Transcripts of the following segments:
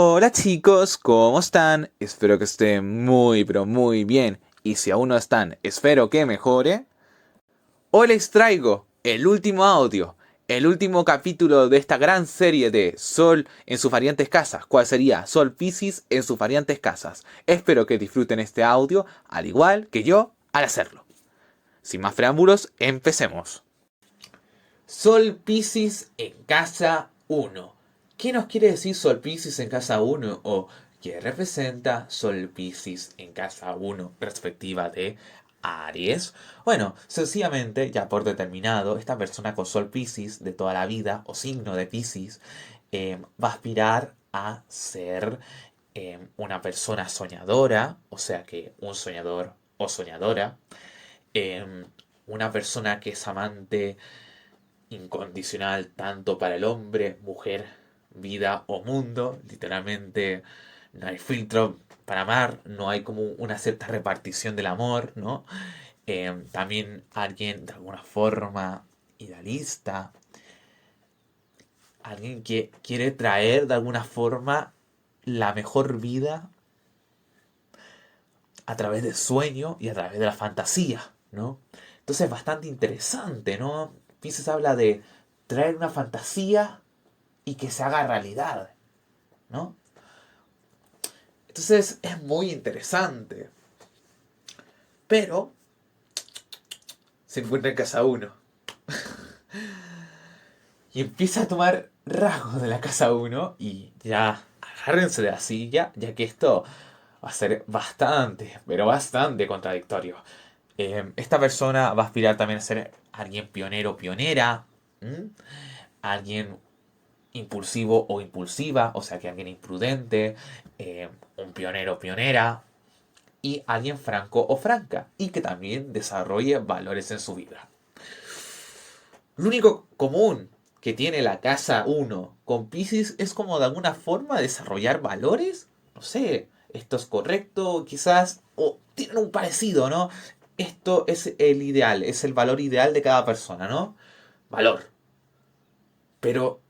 Hola chicos, ¿cómo están? Espero que estén muy pero muy bien. Y si aún no están, espero que mejore. Hoy les traigo el último audio, el último capítulo de esta gran serie de Sol en sus variantes casas. ¿Cuál sería? Sol Piscis en sus variantes casas. Espero que disfruten este audio, al igual que yo al hacerlo. Sin más preámbulos, empecemos. Sol Piscis en casa uno. ¿Qué nos quiere decir Sol Piscis en casa uno? ¿O qué representa Sol Piscis en casa uno perspectiva de Aries? Bueno, sencillamente, ya por determinado, esta persona con Sol Piscis de toda la vida, o signo de Piscis, va a aspirar a ser una persona soñadora, o sea que un soñador o soñadora, eh, una persona que es amante incondicional tanto para el hombre, mujer, vida o mundo. Literalmente no hay filtro para amar, no hay como una cierta repartición del amor, ¿no? También alguien de alguna forma idealista, alguien que quiere traer de alguna forma la mejor vida a través del sueño y a través de la fantasía, ¿no? Entonces es bastante interesante, ¿no? Pisces habla de traer una fantasía y que se haga realidad, ¿no? Entonces es muy interesante. Pero se encuentra en casa uno y empieza a tomar rasgos de la casa uno y ya agárrense de la silla, ya que esto va a ser bastante, pero bastante contradictorio. Esta persona va a aspirar también a ser alguien pionero o pionera, ¿m? Alguien impulsivo o impulsiva, o sea que alguien imprudente, un pionero o pionera, y alguien franco o franca y que también desarrolle valores en su vida. Lo único común que tiene la casa uno con Pisces es como de alguna forma desarrollar valores. No sé, esto es correcto, quizás, o tienen un parecido, ¿no? Esto es el ideal, es el valor ideal de cada persona, ¿no? Valor. Pero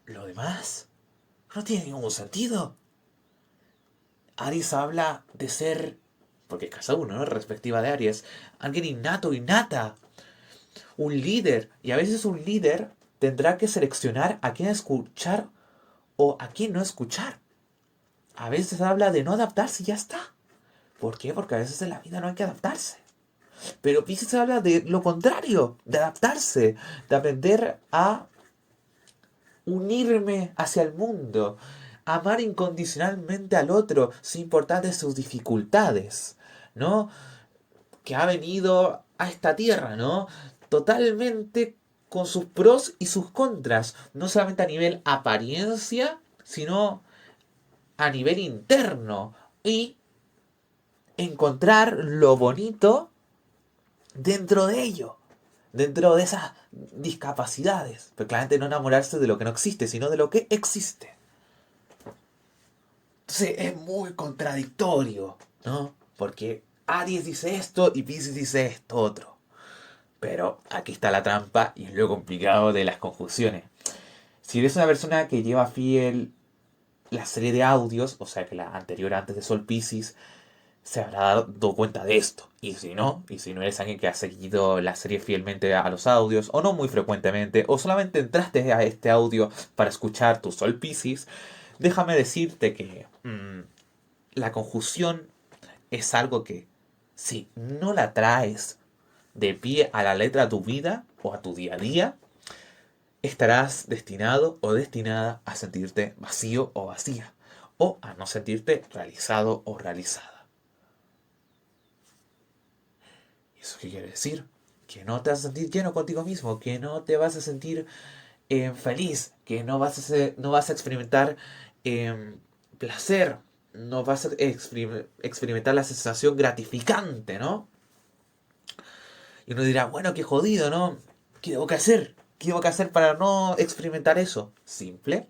lo demás no tiene ningún sentido. Aries habla de ser, porque es casa uno, ¿no? Respectiva de Aries, alguien innato, innata, un líder. Y a veces un líder tendrá que seleccionar a quién escuchar o a quién no escuchar. A veces habla de no adaptarse y ya está. ¿Por qué? Porque a veces en la vida no hay que adaptarse. Pero Pisces habla de lo contrario, de adaptarse, de aprender a unirme hacia el mundo, amar incondicionalmente al otro sin importar de sus dificultades, ¿no? Que ha venido a esta tierra, ¿no? Totalmente con sus pros y sus contras, no solamente a nivel apariencia, sino a nivel interno. Y encontrar lo bonito dentro de ello, dentro de esas discapacidades. Pero claramente no enamorarse de lo que no existe, sino de lo que existe. Entonces es muy contradictorio, ¿no? Porque Aries dice esto y Pisces dice esto otro. Pero aquí está la trampa y es lo complicado de las conjunciones. Si eres una persona que lleva fiel la serie de audios, o sea que la anterior antes de Sol Pisces, se habrá dado cuenta de esto. Y si no eres alguien que ha seguido la serie fielmente a los audios, o no muy frecuentemente, o solamente entraste a este audio para escuchar tu Sol Pisces, déjame decirte que la conjunción es algo que si no la traes de pie a la letra a tu vida o a tu día a día, estarás destinado o destinada a sentirte vacío o vacía, o a no sentirte realizado o realizada. ¿Y eso qué quiere decir? Que no te vas a sentir lleno contigo mismo, que no te vas a sentir feliz, que no vas a experimentar placer, no vas a experimentar la sensación gratificante, ¿no? Y uno dirá, bueno, qué jodido, ¿no? ¿Qué debo que hacer? ¿Qué debo que hacer para no experimentar eso? Simple.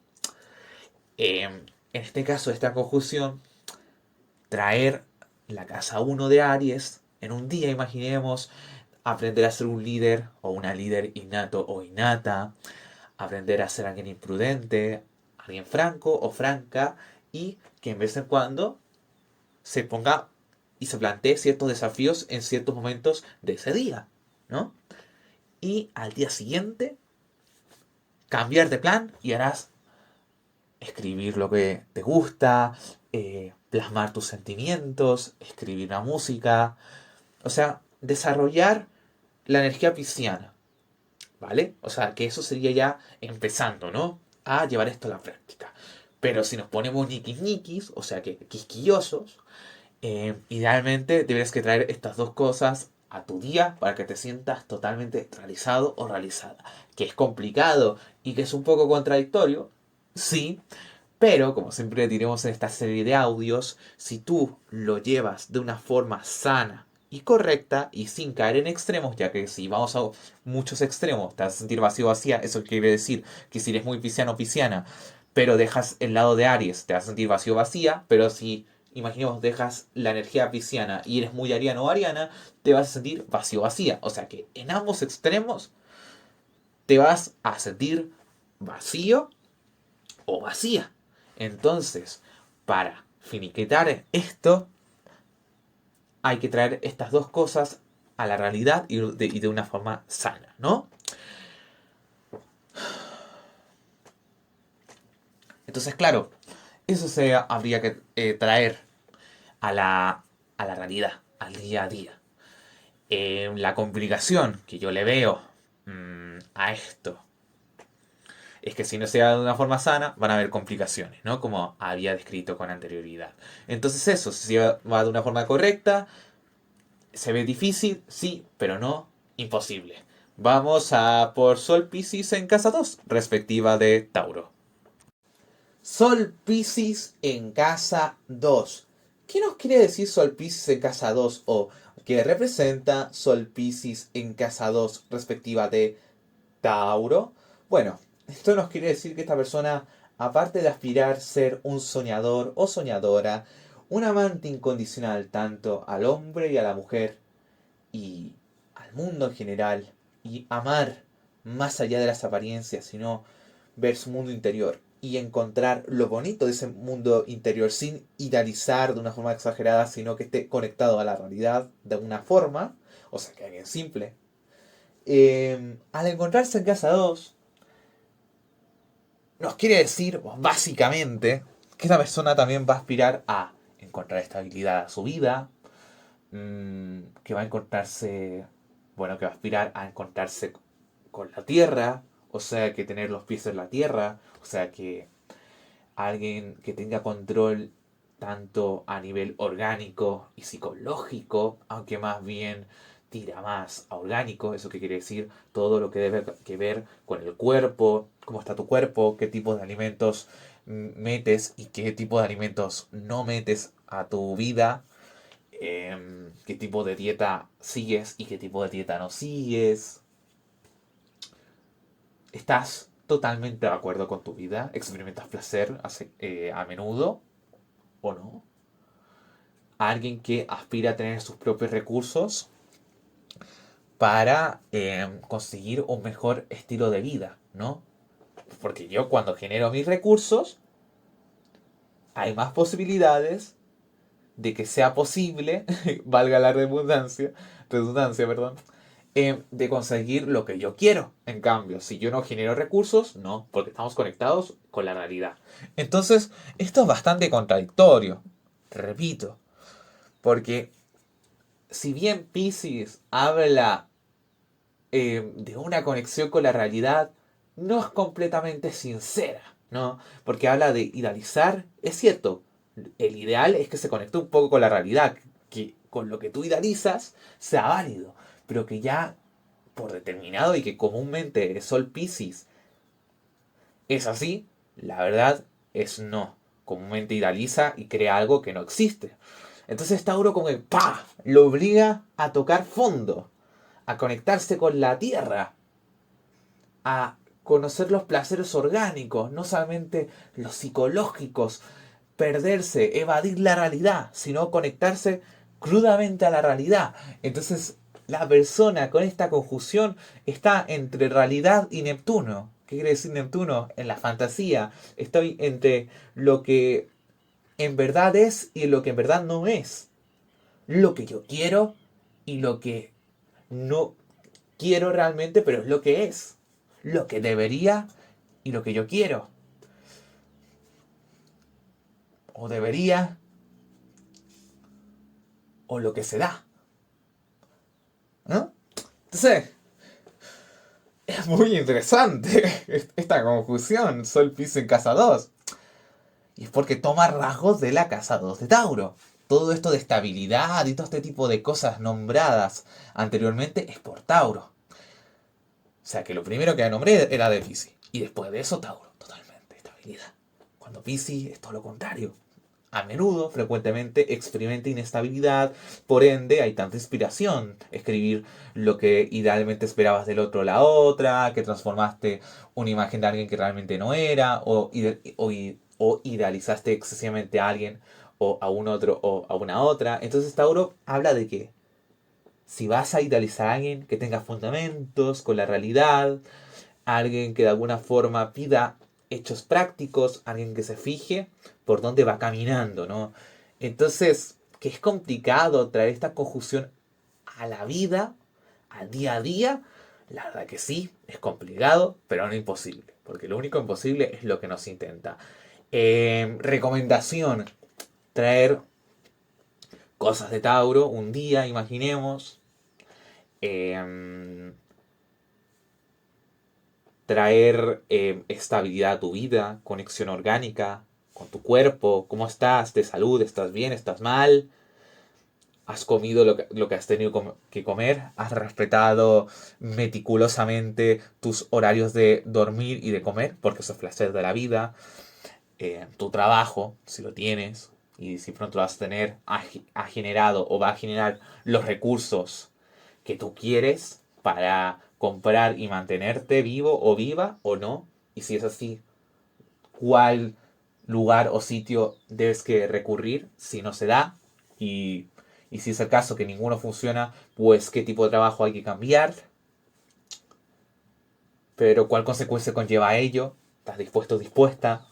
En este caso, esta conjunción, traer la casa uno de Aries en un día, imaginemos, aprender a ser un líder o una líder innato o innata, aprender a ser alguien imprudente, alguien franco o franca y que en vez en cuando se ponga y se plantee ciertos desafíos en ciertos momentos de ese día, ¿no? Y al día siguiente cambiar de plan y harás escribir lo que te gusta, plasmar tus sentimientos, escribir una música, o sea, desarrollar la energía pisciana, ¿vale? O sea, que eso sería ya empezando, ¿no? A llevar esto a la práctica. Pero si nos ponemos ñiquis, o sea, que quisquillosos, idealmente deberías que traer estas dos cosas a tu día para que te sientas totalmente realizado o realizada. Que es complicado y que es un poco contradictorio, sí, pero como siempre diremos en esta serie de audios, si tú lo llevas de una forma sana y correcta y sin caer en extremos, ya que si vamos a muchos extremos te vas a sentir vacío vacía, eso quiere decir que si eres muy pisciano o pisciana, pero dejas el lado de Aries, te vas a sentir vacío vacía, pero si imaginemos dejas la energía pisciana y eres muy ariano o ariana, te vas a sentir vacío vacía. O sea que en ambos extremos te vas a sentir vacío o vacía. Entonces, para finiquitar esto, hay que traer estas dos cosas a la realidad y de una forma sana, ¿no? Entonces, claro, eso se habría que traer a a la realidad, al día a día. La complicación que yo le veo a esto es que si no se da de una forma sana, van a haber complicaciones, ¿no? Como había descrito con anterioridad. Entonces eso, si se va de una forma correcta, se ve difícil, sí, pero no imposible. Vamos a por Sol Piscis en casa 2, respectiva de Tauro. Sol Piscis en casa 2. ¿Qué nos quiere decir Sol Piscis en casa 2? O qué representa Sol Piscis en casa 2, respectiva de Tauro? Bueno, esto nos quiere decir que esta persona, aparte de aspirar a ser un soñador o soñadora, un amante incondicional tanto al hombre y a la mujer, y al mundo en general, y amar más allá de las apariencias, sino ver su mundo interior y encontrar lo bonito de ese mundo interior sin idealizar de una forma exagerada, sino que esté conectado a la realidad de una forma, o sea, que alguien simple. Al encontrarse en casa 2 nos quiere decir, básicamente, que esta persona también va a aspirar a encontrar estabilidad a su vida, que va a encontrarse, bueno, que va a aspirar a encontrarse con la tierra, o sea, que tener los pies en la tierra, o sea, que alguien que tenga control tanto a nivel orgánico y psicológico, aunque más bien tira más a orgánico, eso que quiere decir todo lo que debe que ver con el cuerpo, cómo está tu cuerpo, qué tipo de alimentos metes y qué tipo de alimentos no metes a tu vida, qué tipo de dieta sigues y qué tipo de dieta no sigues. ¿Estás totalmente de acuerdo con tu vida? ¿Experimentas placer a menudo o no? Alguien que aspira a tener sus propios recursos para conseguir un mejor estilo de vida, ¿no? Porque yo cuando genero mis recursos, hay más posibilidades de que sea posible, valga la redundancia, perdón, de conseguir lo que yo quiero. En cambio, si yo no genero recursos, no, porque estamos conectados con la realidad. Entonces, esto es bastante contradictorio, repito, porque si bien Pisces habla de una conexión con la realidad, no es completamente sincera, ¿no? Porque habla de idealizar, es cierto, el ideal es que se conecte un poco con la realidad, que con lo que tú idealizas sea válido, pero que ya por determinado y que comúnmente Sol Piscis es así, la verdad es no. Comúnmente idealiza y crea algo que no existe. Entonces Tauro como que ¡pah! Lo obliga a tocar fondo, a conectarse con la tierra, a conocer los placeres orgánicos, no solamente los psicológicos, perderse, evadir la realidad, sino conectarse crudamente a la realidad. Entonces, la persona con esta conjunción está entre realidad y Neptuno. ¿Qué quiere decir Neptuno? En la fantasía. Estoy entre lo que en verdad es y lo que en verdad no es. Lo que yo quiero y lo que no quiero realmente, pero es lo que es. Lo que debería y lo que yo quiero. O debería o lo que se da. ¿No? Entonces, es muy interesante esta confusión. Sol, Piscis en casa 2. Y es porque toma rasgos de la casa 2 de Tauro. Todo esto de estabilidad y todo este tipo de cosas nombradas anteriormente es por Tauro. O sea que lo primero que nombré era de Piscis. Y después de eso Tauro, totalmente, estabilidad. Cuando Piscis es todo lo contrario. A menudo, frecuentemente, experimenta inestabilidad, por ende hay tanta inspiración. Escribir lo que idealmente esperabas del otro o la otra, que transformaste una imagen de alguien que realmente no era, o idealizaste excesivamente a alguien, o a un otro, o a una otra. Entonces Tauro habla de que si vas a idealizar a alguien que tenga fundamentos con la realidad, alguien que de alguna forma pida hechos prácticos, alguien que se fije por dónde va caminando, ¿no? Entonces, que es complicado traer esta conjunción a la vida, al día a día, la verdad que sí, es complicado, pero no imposible, porque lo único imposible es lo que nos intenta. Recomendación, traer cosas de Tauro un día, imaginemos. Eh, Traer estabilidad a tu vida, conexión orgánica con tu cuerpo, cómo estás de salud, estás bien, estás mal, has comido lo que has tenido que comer, has respetado meticulosamente tus horarios de dormir y de comer, porque eso es placer de la vida, tu trabajo, si lo tienes, y si pronto lo vas a tener, ha generado o va a generar los recursos que tú quieres para comprar y mantenerte vivo o viva o no. Y si es así, ¿cuál lugar o sitio debes que recurrir si no se da? Y, y si es el caso que ninguno funciona, pues qué tipo de trabajo hay que cambiar. Pero cuál consecuencia conlleva a ello. ¿Estás dispuesto o dispuesta?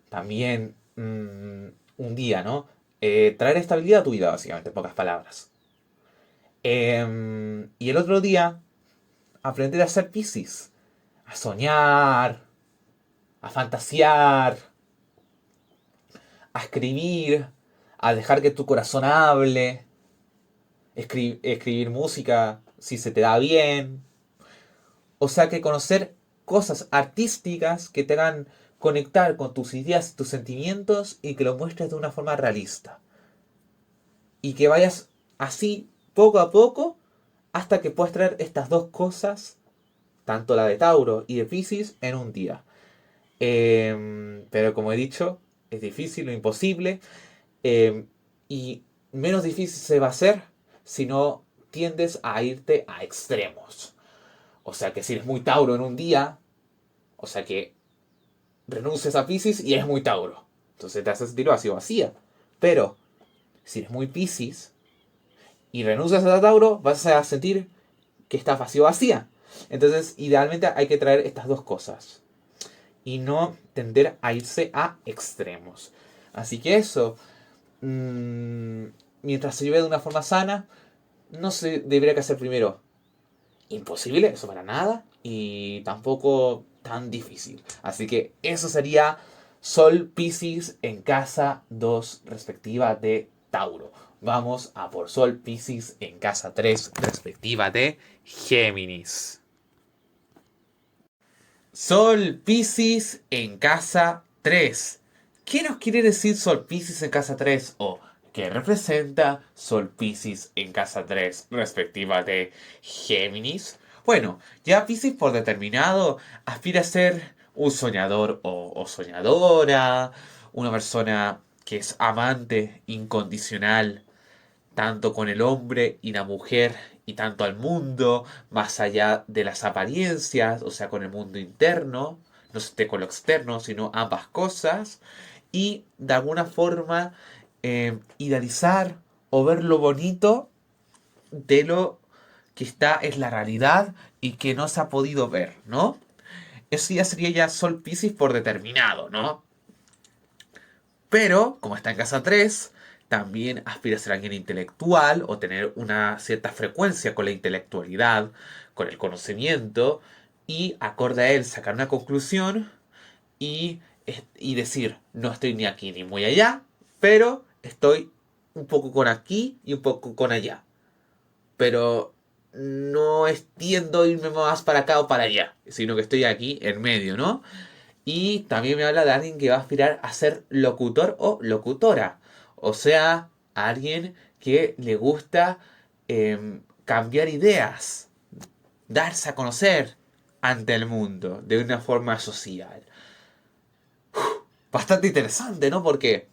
También un día, ¿no? Traer estabilidad a tu vida, básicamente, en pocas palabras. Y el otro día, aprender a ser Piscis. A soñar, a fantasear, a escribir, a dejar que tu corazón hable, escribir música si se te da bien. O sea que conocer cosas artísticas que te hagan conectar con tus ideas, tus sentimientos y que lo muestres de una forma realista. Y que vayas así, poco a poco, hasta que puedas traer estas dos cosas, tanto la de Tauro y de Piscis, en un día. Pero como he dicho, es difícil o imposible. eh, y menos difícil se va a hacer si no tiendes a irte a extremos. O sea que si eres muy Tauro en un día, o sea que renuncias a Piscis y eres muy Tauro. Entonces te hace sentir vacío vacía. Pero si eres muy Piscis y renuncias a Tauro, vas a sentir que estás vacío vacía. Entonces, idealmente hay que traer estas dos cosas. Y no tender a irse a extremos. Así que eso, mmm, mientras se lleve de una forma sana, no se debería que hacer primero imposible, eso para nada, y tampoco tan difícil. Así que eso sería Sol Piscis en casa 2 respectiva de Tauro. Vamos a por Sol Piscis en casa 3 respectiva de Géminis. Sol Piscis en casa 3. ¿Qué nos quiere decir Sol Piscis en casa 3? ¿O qué representa Sol Piscis en casa 3 respectiva de Géminis? Bueno, ya Piscis por determinado aspira a ser un soñador o soñadora, una persona que es amante incondicional tanto con el hombre y la mujer y tanto al mundo, más allá de las apariencias, o sea, con el mundo interno, no esté con lo externo, sino ambas cosas, y de alguna forma idealizar o ver lo bonito de lo que está en la realidad y que no se ha podido ver, ¿no? Eso ya sería ya Sol Piscis por determinado, ¿no? Pero, como está en casa 3, también aspira a ser alguien intelectual o tener una cierta frecuencia con la intelectualidad, con el conocimiento, y acorde a él sacar una conclusión y, y decir, no estoy ni aquí ni muy allá, pero estoy un poco con aquí y un poco con allá. Pero no tiendo a irme más para acá o para allá, sino que estoy aquí en medio, ¿no? Y también me habla de alguien que va a aspirar a ser locutor o locutora. O sea, alguien que le gusta cambiar ideas, darse a conocer ante el mundo de una forma social. Bastante interesante, ¿no? Porque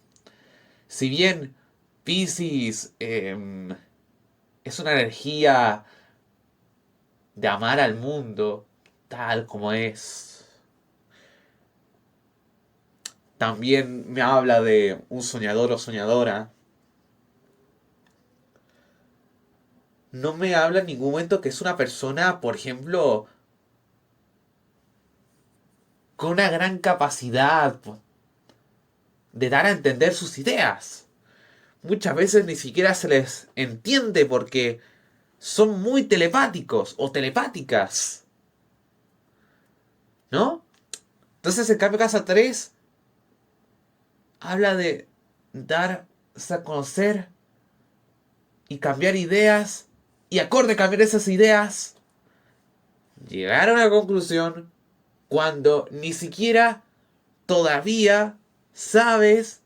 si bien Pisces es una energía de amar al mundo tal como es, también me habla de un soñador o soñadora. No me habla en ningún momento que es una persona, por ejemplo, con una gran capacidad de dar a entender sus ideas. Muchas veces ni siquiera se les entiende porque son muy telepáticos o telepáticas, ¿no? Entonces, en cambio, Casa 3 habla de darse a conocer y cambiar ideas, y acorde a cambiar esas ideas, llegar a una conclusión cuando ni siquiera todavía sabes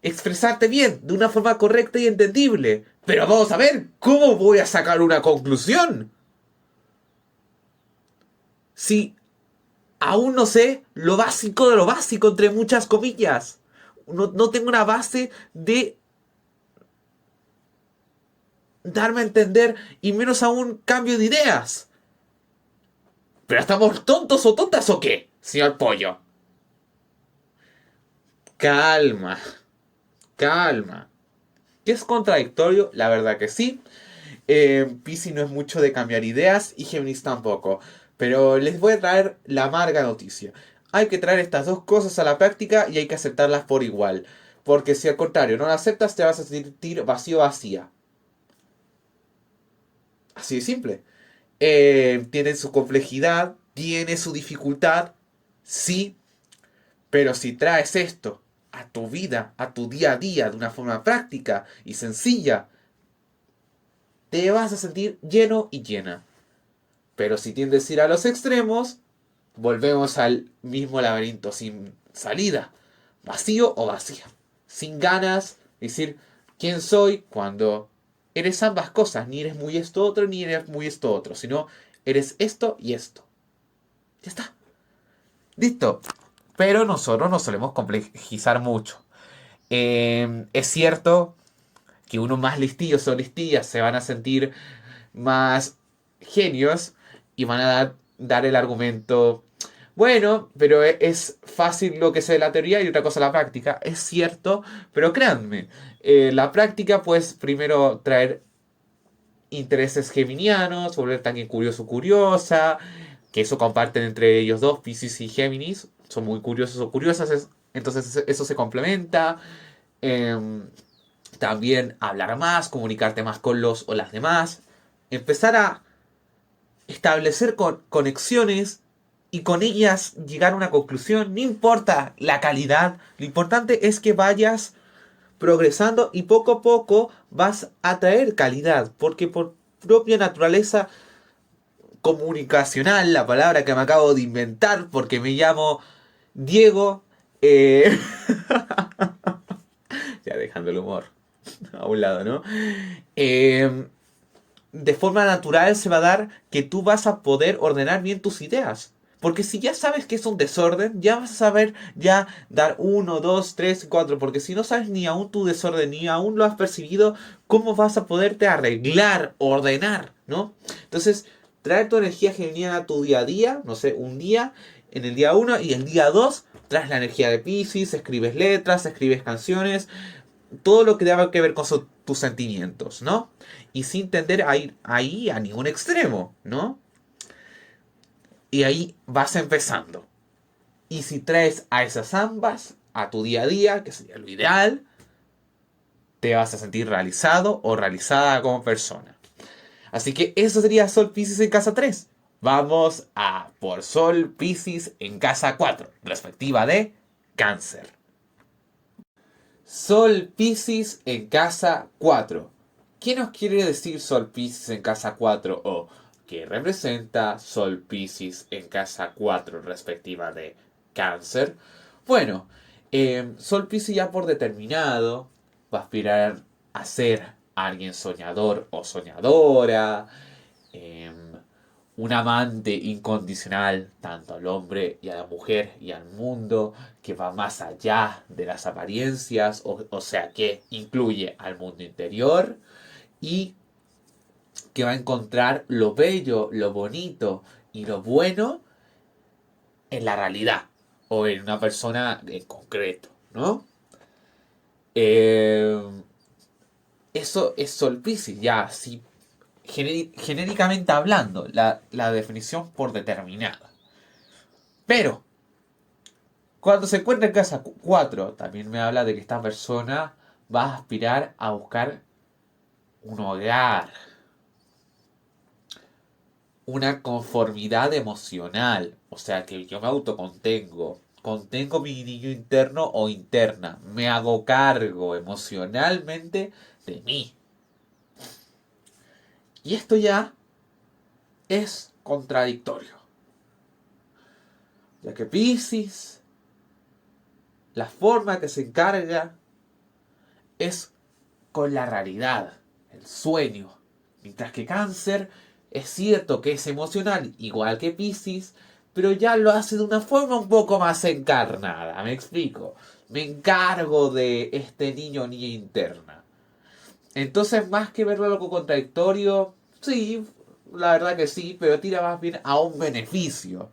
expresarte bien, de una forma correcta y entendible. Pero vamos a ver, ¿cómo voy a sacar una conclusión? Si aún no sé lo básico de lo básico, entre muchas comillas. No tengo una base de darme a entender y menos aún cambio de ideas. ¿Pero estamos tontos o tontas o qué, señor Pollo? Calma, calma. ¿Que es contradictorio? La verdad que sí. Piscis no es mucho de cambiar ideas y Géminis tampoco. Pero les voy a traer la amarga noticia. Hay que traer estas dos cosas a la práctica y hay que aceptarlas por igual. Porque si al contrario no las aceptas, te vas a sentir vacío vacía. Así de simple. Tiene su complejidad, tiene su dificultad, sí. Pero si traes esto a tu vida, a tu día a día, de una forma práctica y sencilla, te vas a sentir lleno y llena. Pero si tiendes a ir a los extremos, volvemos al mismo laberinto sin salida. Vacío o vacía. Sin ganas, decir quién soy cuando eres ambas cosas. Ni eres muy esto otro, ni eres muy esto otro. Sino eres esto y esto. Ya está. Listo. Pero nosotros nos solemos complejizar mucho. Es cierto que uno más listillos o listillas se van a sentir más genios y van a dar el argumento. Bueno, pero es fácil lo que sé de la teoría y otra cosa la práctica. Es cierto, pero créanme, la práctica pues primero traer intereses geminianos, volver también curioso curiosa, que eso comparten entre ellos dos, Piscis y Géminis, son muy curiosos o curiosas, entonces eso se complementa. Em, También hablar más, comunicarte más con los o las demás, empezar a establecer conexiones y con ellas llegar a una conclusión. No importa la calidad, lo importante es que vayas progresando y poco a poco vas a traer calidad, porque por propia naturaleza comunicacional, la palabra que me acabo de inventar, porque me llamo Diego, ya dejando el humor a un lado, ¿no? Eh, de forma natural se va a dar que tú vas a poder ordenar bien tus ideas. Porque si ya sabes que es un desorden, ya vas a saber ya dar uno, dos, tres, cuatro. Porque si no sabes ni aún tu desorden, ni aún lo has percibido, ¿cómo vas a poderte arreglar, ordenar, ¿no? Entonces, trae tu energía geminiana a tu día a día, no sé, un día, en el día uno y el día 2 traes la energía de Pisces, escribes letras, escribes canciones, todo lo que tenga que ver con tus sentimientos, ¿no? Y sin tender a ir ahí a ningún extremo, ¿no? Y ahí vas empezando. Y si traes a esas ambas, a tu día a día, que sería lo ideal, te vas a sentir realizado o realizada como persona. Así que eso sería Sol Piscis en casa 3. Vamos a por Sol Piscis en casa 4, respectiva de Cáncer. Sol Piscis en casa 4. ¿Qué nos quiere decir Sol Piscis en casa 4 o qué representa Sol Piscis en casa 4 respectiva de Cáncer? Bueno, Sol Piscis ya por determinado va a aspirar a ser alguien soñador o soñadora, em, un amante incondicional tanto al hombre y a la mujer y al mundo, que va más allá de las apariencias, o sea que incluye al mundo interior y que va a encontrar lo bello, lo bonito y lo bueno en la realidad o en una persona en concreto, ¿no? Eh, Eso es Sol Piscis, ya, si genéricamente hablando, la definición por determinada. Pero, cuando se encuentra en casa 4, también me habla de que esta persona va a aspirar a buscar un hogar, una conformidad emocional. O sea, que yo me autocontengo, contengo mi niño interno o interna, me hago cargo emocionalmente de mí. Y esto ya es contradictorio, ya que Piscis, la forma que se encarga es con la realidad, el sueño. Mientras que Cáncer es cierto que es emocional, igual que Piscis, pero ya lo hace de una forma un poco más encarnada. Me explico. Me encargo de este niño o niña interna. Entonces, más que verlo algo contradictorio, sí, la verdad que sí, pero tira más bien a un beneficio.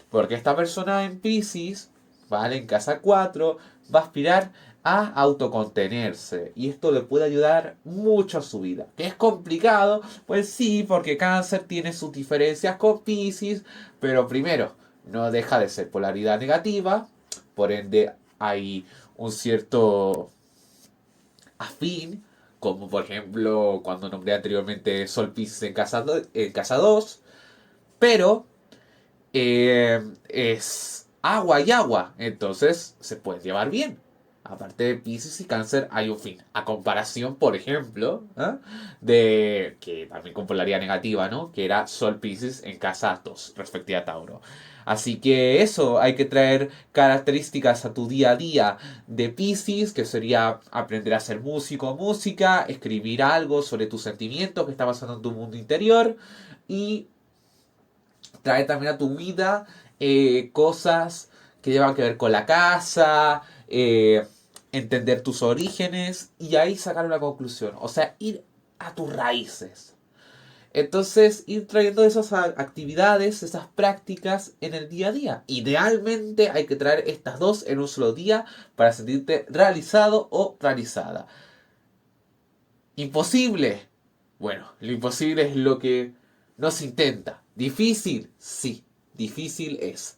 Porque esta persona en Pisces, ¿vale? En casa 4 va a aspirar a autocontenerse. Y esto le puede ayudar mucho a su vida. ¿Que es complicado? Pues sí, porque Cáncer tiene sus diferencias con Pisces. Pero primero, no deja de ser polaridad negativa. Por ende, hay un cierto afín. Como por ejemplo, cuando nombré anteriormente Sol Pisces en casa 2. Pero es agua y agua, entonces se puede llevar bien. Aparte de Pisces y Cáncer hay un fin. A comparación, por ejemplo, ¿eh? De que también con polaridad negativa, ¿no? Que era Sol Pisces en casa 2, respectiva a Tauro. Así que eso, hay que traer características a tu día a día de Pisces, que sería aprender a ser músico o música, escribir algo sobre tus sentimientos que está pasando en tu mundo interior y trae también a tu vida cosas que llevan que ver con la casa, entender tus orígenes y ahí sacar una conclusión. O sea, ir a tus raíces. Entonces, ir trayendo esas actividades, esas prácticas en el día a día. Idealmente hay que traer estas dos en un solo día para sentirte realizado o realizada. ¿Imposible? Bueno, lo imposible es lo que no se intenta. ¿Difícil? Sí, difícil es.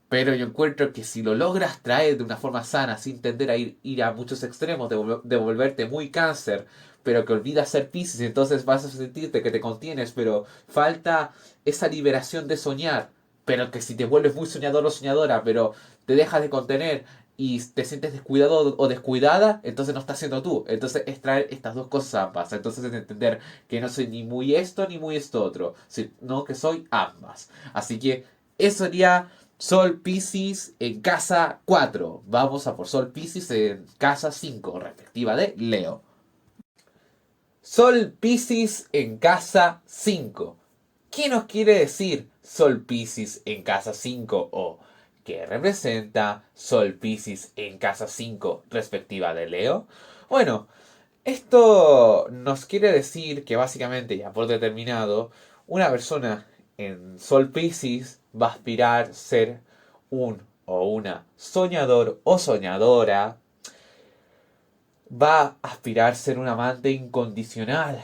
Pero yo encuentro que si lo logras traer de una forma sana, sin tender a ir a muchos extremos, de volverte muy Cáncer, pero que olvidas ser Piscis, entonces vas a sentirte que te contienes, pero falta esa liberación de soñar. Pero que si te vuelves muy soñador o soñadora, pero te dejas de contener y te sientes descuidado o descuidada, entonces no estás siendo tú. Entonces es traer estas dos cosas ambas. Entonces es entender que no soy ni muy esto ni muy esto otro, sino que soy ambas. Así que eso sería Sol Piscis en casa 4. Vamos a por Sol Piscis en casa 5, respectiva de Leo. Sol Piscis en casa 5. ¿Qué nos quiere decir Sol Piscis en casa 5 o qué representa Sol Piscis en casa 5 respectiva de Leo? Bueno, esto nos quiere decir que básicamente, ya por determinado, una persona en Sol Piscis va a aspirar a ser un o una soñador o soñadora, va a aspirar a ser un amante incondicional,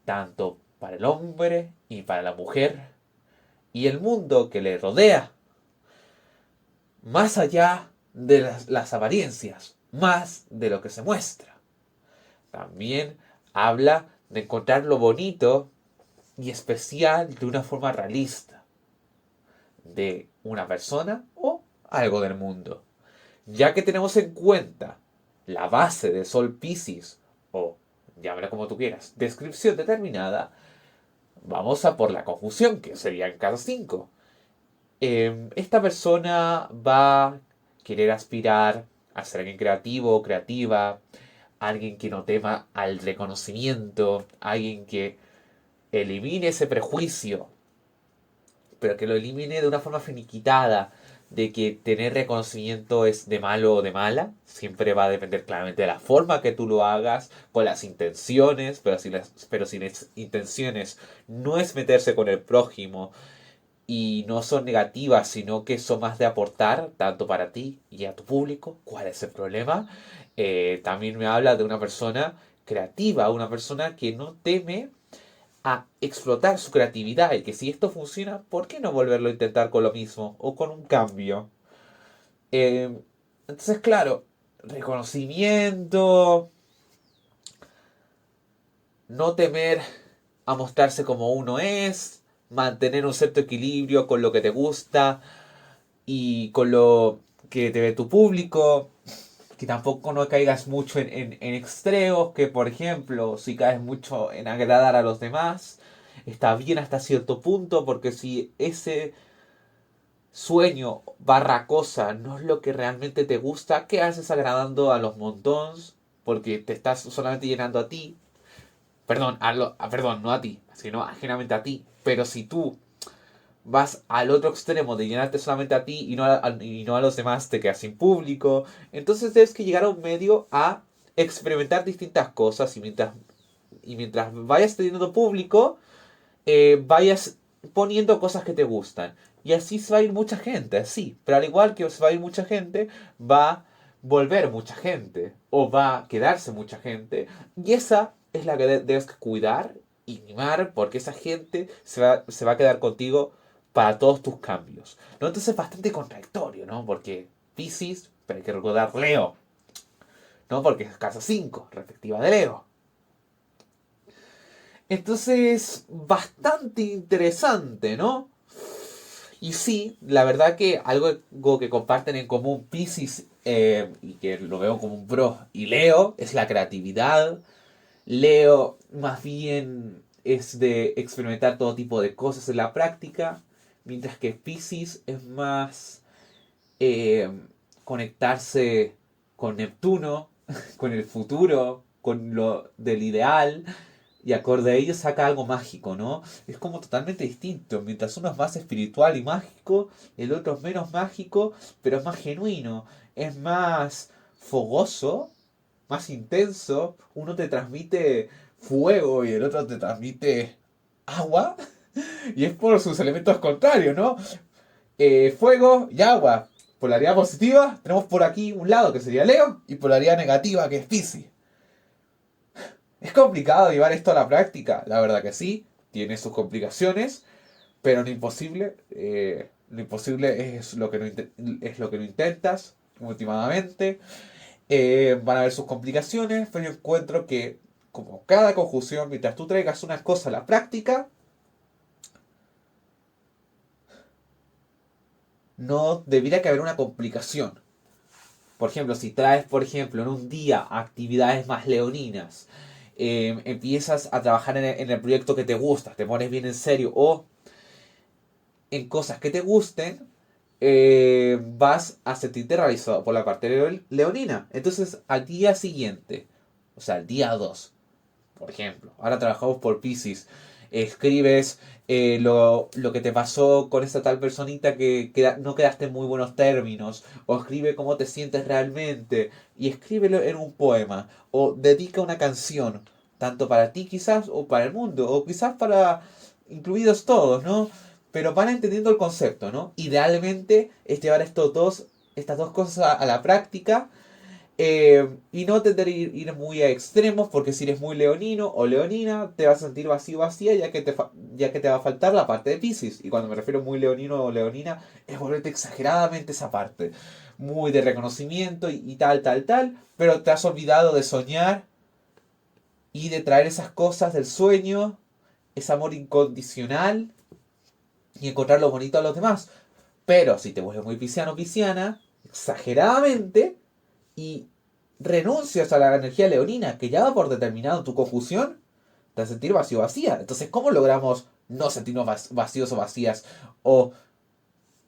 tanto para el hombre y para la mujer y el mundo que le rodea. Más allá de las apariencias, más de lo que se muestra. También habla de encontrar lo bonito y especial de una forma realista, de una persona o algo del mundo. Ya que tenemos en cuenta la base de Sol Piscis, o llámala como tú quieras, descripción determinada, vamos a por la conjunción, que sería en casa 5. Esta persona va a querer aspirar a ser alguien creativo o creativa, alguien que no tema al reconocimiento, alguien que elimine ese prejuicio, pero que lo elimine de una forma finiquitada, de que tener reconocimiento es de malo o de mala, siempre va a depender claramente de la forma que tú lo hagas, con las intenciones, pero si las intenciones no es meterse con el prójimo y no son negativas, sino que son más de aportar, tanto para ti y a tu público. ¿Cuál es el problema? También me habla de una persona creativa, una persona que no teme a explotar su creatividad y que si esto funciona, ¿por qué no volverlo a intentar con lo mismo o con un cambio? Eh, entonces, claro, reconocimiento, no temer a mostrarse como uno es, mantener un cierto equilibrio con lo que te gusta y con lo que te ve tu público, que tampoco no caigas mucho en extremos, que por ejemplo, si caes mucho en agradar a los demás, está bien hasta cierto punto, porque si ese sueño barra cosa no es lo que realmente te gusta, ¿qué haces agradando a los montones? Porque te estás solamente llenando a ti. Perdón, perdón, no a ti, sino ajenamente a ti. Pero si tú vas al otro extremo de llenarte solamente a ti y no a los demás, te quedas sin público. Entonces tienes que llegar a un medio a experimentar distintas cosas y mientras vayas teniendo público, vayas poniendo cosas que te gustan. Y así se va a ir mucha gente, sí. Pero al igual que se va a ir mucha gente, va a volver mucha gente. O va a quedarse mucha gente. Y esa es la que debes cuidar y mimar, porque esa gente se va a quedar contigo para todos tus cambios. ¿No? Entonces es bastante contradictorio, ¿no? Porque Pisces, pero hay que recordar Leo, ¿no? Porque es casa 5 respectiva de Leo. Entonces, bastante interesante, ¿no? Y sí, la verdad que algo que comparten en común Pisces, y que lo veo como un pro, y Leo, es la creatividad. Leo más bien es de experimentar todo tipo de cosas en la práctica, mientras que Pisces es más eh, conectarse con Neptuno, con el futuro, con lo del ideal, y acorde a ello saca algo mágico, ¿no? Es como totalmente distinto. Mientras uno es más espiritual y mágico, el otro es menos mágico, pero es más genuino, es más fogoso, más intenso. Uno te transmite fuego y el otro te transmite agua, y es por sus elementos contrarios, ¿no? Fuego y agua. Polaridad positiva, tenemos por aquí un lado que sería Leo y polaridad negativa que es Piscis. ¿Es complicado llevar esto a la práctica? La verdad que sí, tiene sus complicaciones, pero lo imposible es lo que es lo que no intentas últimamente. Van a haber sus complicaciones, pero yo encuentro que como cada conjunción, mientras tú traigas una cosa a la práctica, no debería que haber una complicación. Por ejemplo, si traes, por ejemplo, en un día actividades más leoninas, empiezas a trabajar en el proyecto que te gusta, te pones bien en serio o en cosas que te gusten, vas a sentirte realizado por la parte leonina. Entonces, al día siguiente, o sea, al día 2 por ejemplo, ahora trabajamos por Pisces, escribes lo que te pasó con esa tal personita que no quedaste en muy buenos términos, o escribe cómo te sientes realmente, y escríbelo en un poema, o dedica una canción, tanto para ti quizás, o para el mundo, o quizás para incluidos todos, ¿no? Pero van entendiendo el concepto, ¿no? Idealmente es llevar estas dos cosas a la práctica Y no tender a ir muy a extremos, porque si eres muy leonino o leonina, te vas a sentir vacío vacía, ya que te va a faltar la parte de Piscis. Y cuando me refiero muy leonino o leonina, es volverte exageradamente esa parte. Muy de reconocimiento y tal, tal, tal. Pero te has olvidado de soñar y de traer esas cosas del sueño, ese amor incondicional y encontrar lo bonito a los demás. Pero si te vuelves muy pisciano, pisciana, exageradamente, y renuncias a la energía leonina que ya va por determinado tu confusión, te vas a sentir vacío vacía. Entonces, ¿cómo logramos no sentirnos vacíos o vacías? O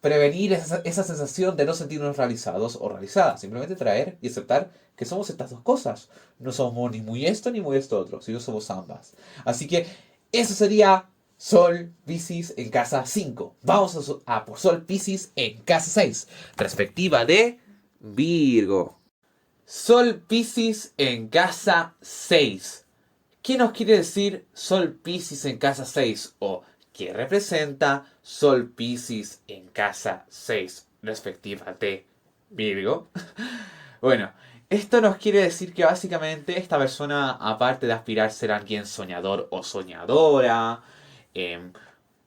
prevenir esa sensación de no sentirnos realizados o realizadas. Simplemente traer y aceptar que somos estas dos cosas. No somos ni muy esto ni muy esto otro, sino somos ambas. Así que eso sería Sol Piscis en casa 5. Vamos a por Sol Piscis en casa 6. Perspectiva de Virgo. Sol Piscis en casa 6. ¿Qué nos quiere decir Sol Piscis en casa 6? ¿O qué representa Sol Piscis en casa 6 respectiva de Virgo? Bueno, esto nos quiere decir que básicamente esta persona, aparte de aspirar a ser alguien soñador o soñadora, eh,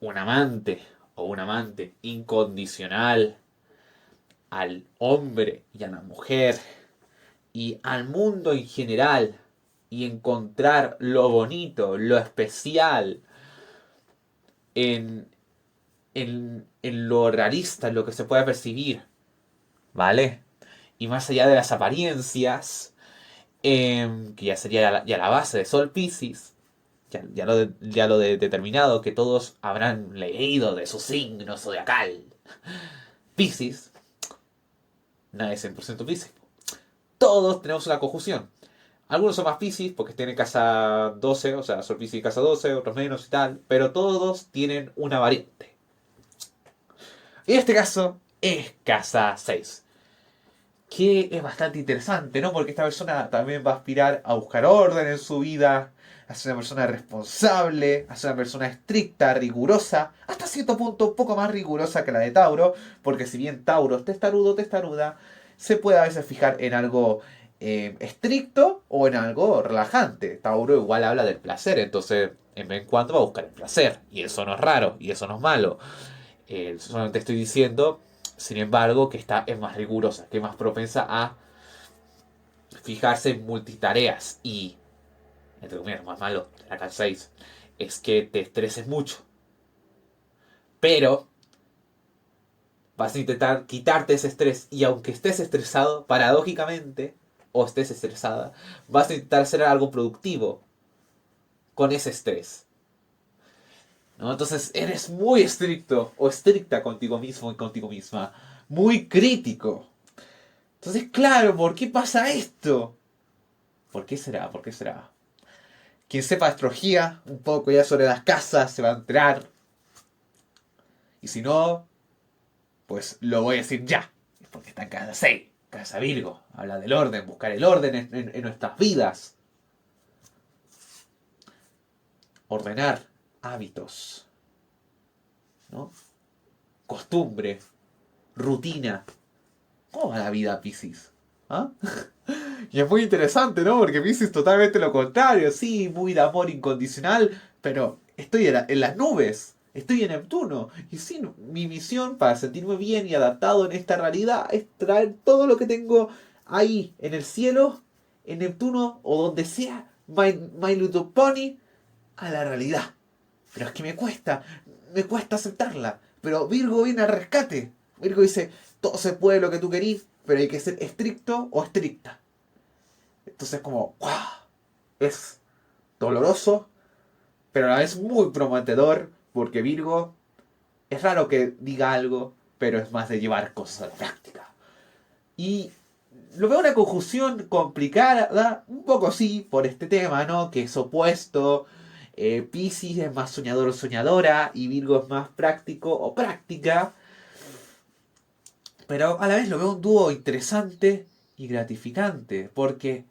un amante o un amante incondicional al hombre y a la mujer, y al mundo en general, y encontrar lo bonito, lo especial en, en lo realista, en lo que se puede percibir, ¿vale? Y más allá de las apariencias, que ya sería ya la base de Sol Piscis, ya lo de determinado, que todos habrán leído de su signo zodiacal. Piscis, nadie es 100% Piscis. Todos tenemos una conjunción. Algunos son más Piscis porque tienen casa 12, o sea, Sol Piscis casa 12, otros menos y tal, pero todos tienen una variante. Y en este caso es casa 6, que es bastante interesante, ¿no? Porque esta persona también va a aspirar a buscar orden en su vida, a ser una persona responsable, a ser una persona estricta, rigurosa, hasta cierto punto un poco más rigurosa que la de Tauro, porque si bien Tauro es testarudo, testaruda, se puede a veces fijar en algo estricto o en algo relajante. Tauro igual habla del placer, entonces en vez en cuando va a buscar el placer, y eso no es raro, y eso no es malo. Solamente estoy diciendo, sin embargo, que esta es más rigurosa, que es más propensa a fijarse en multitareas y, entre comillas, más malo de la casa 6 es que te estreses mucho. Pero vas a intentar quitarte ese estrés y aunque estés estresado, paradójicamente, o estés estresada, vas a intentar hacer algo productivo con ese estrés. ¿No? Entonces eres muy estricto o estricta contigo mismo y contigo misma. Muy crítico. Entonces, claro, ¿por qué pasa esto? ¿Por qué será? ¿Por qué será? Quien sepa astrología, un poco ya sobre las casas, se va a enterar. Y si no, pues lo voy a decir ya. Es porque está en casa 6, casa Virgo. Habla del orden, buscar el orden en nuestras vidas. Ordenar hábitos, ¿no? Costumbre, rutina. ¿Cómo va la vida, Piscis? ¿Ah? Y es muy interesante, ¿no? Porque Piscis es totalmente lo contrario. Sí, muy de amor incondicional, pero estoy en las nubes. Estoy en Neptuno. Y sí, mi misión para sentirme bien y adaptado en esta realidad es traer todo lo que tengo ahí, en el cielo, en Neptuno o donde sea, My Little Pony, a la realidad. Pero es que me cuesta aceptarla. Pero Virgo viene al rescate. Virgo dice, todo se puede lo que tú querís, pero hay que ser estricto o estricta. Entonces como, ¡wow! Es doloroso, pero a la vez muy prometedor, porque Virgo es raro que diga algo, pero es más de llevar cosas a la práctica. Y lo veo una conjunción complicada, un poco sí, por este tema, ¿no? Que es opuesto. Piscis es más soñador o soñadora y Virgo es más práctico o práctica. Pero a la vez lo veo un dúo interesante y gratificante, porque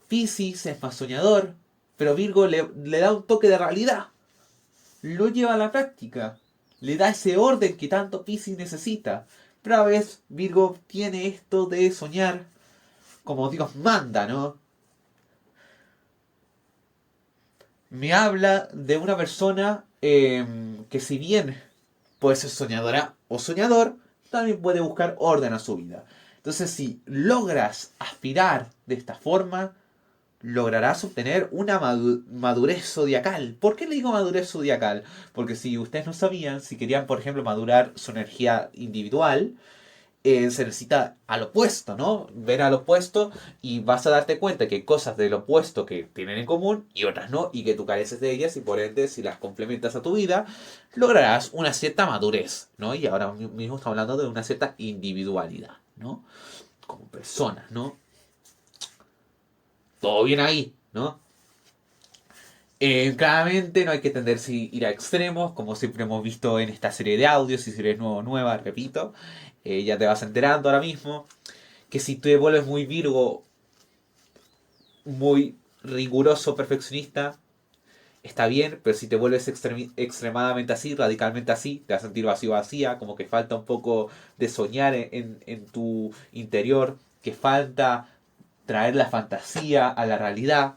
Piscis es más soñador, pero Virgo le da un toque de realidad. Lo lleva a la práctica. Le da ese orden que tanto Piscis necesita. Pero a la vez Virgo tiene esto de soñar, como Dios manda, ¿no? Me habla de una persona que si bien puede ser soñadora o soñador, también puede buscar orden a su vida. Entonces, si logras aspirar de esta forma, lograrás obtener una madurez zodiacal. ¿Por qué le digo madurez zodiacal? Porque si ustedes no sabían, si querían, por ejemplo, madurar su energía individual, se necesita al opuesto, ¿no? Ver al opuesto y vas a darte cuenta que hay cosas del opuesto que tienen en común y otras no, y que tú careces de ellas y por ende, si las complementas a tu vida, lograrás una cierta madurez, ¿no? Y ahora mismo estamos hablando de una cierta individualidad, ¿no? Como personas, ¿no? Todo bien ahí, ¿no? Claramente no hay que tenderse a ir a extremos, como siempre hemos visto en esta serie de audios, y si eres nuevo o nueva, repito, ya te vas enterando ahora mismo, que si te vuelves muy Virgo, muy riguroso, perfeccionista, está bien, pero si te vuelves extremadamente así, radicalmente así, te vas a sentir vacío vacía, como que falta un poco de soñar en tu interior, que falta traer la fantasía a la realidad,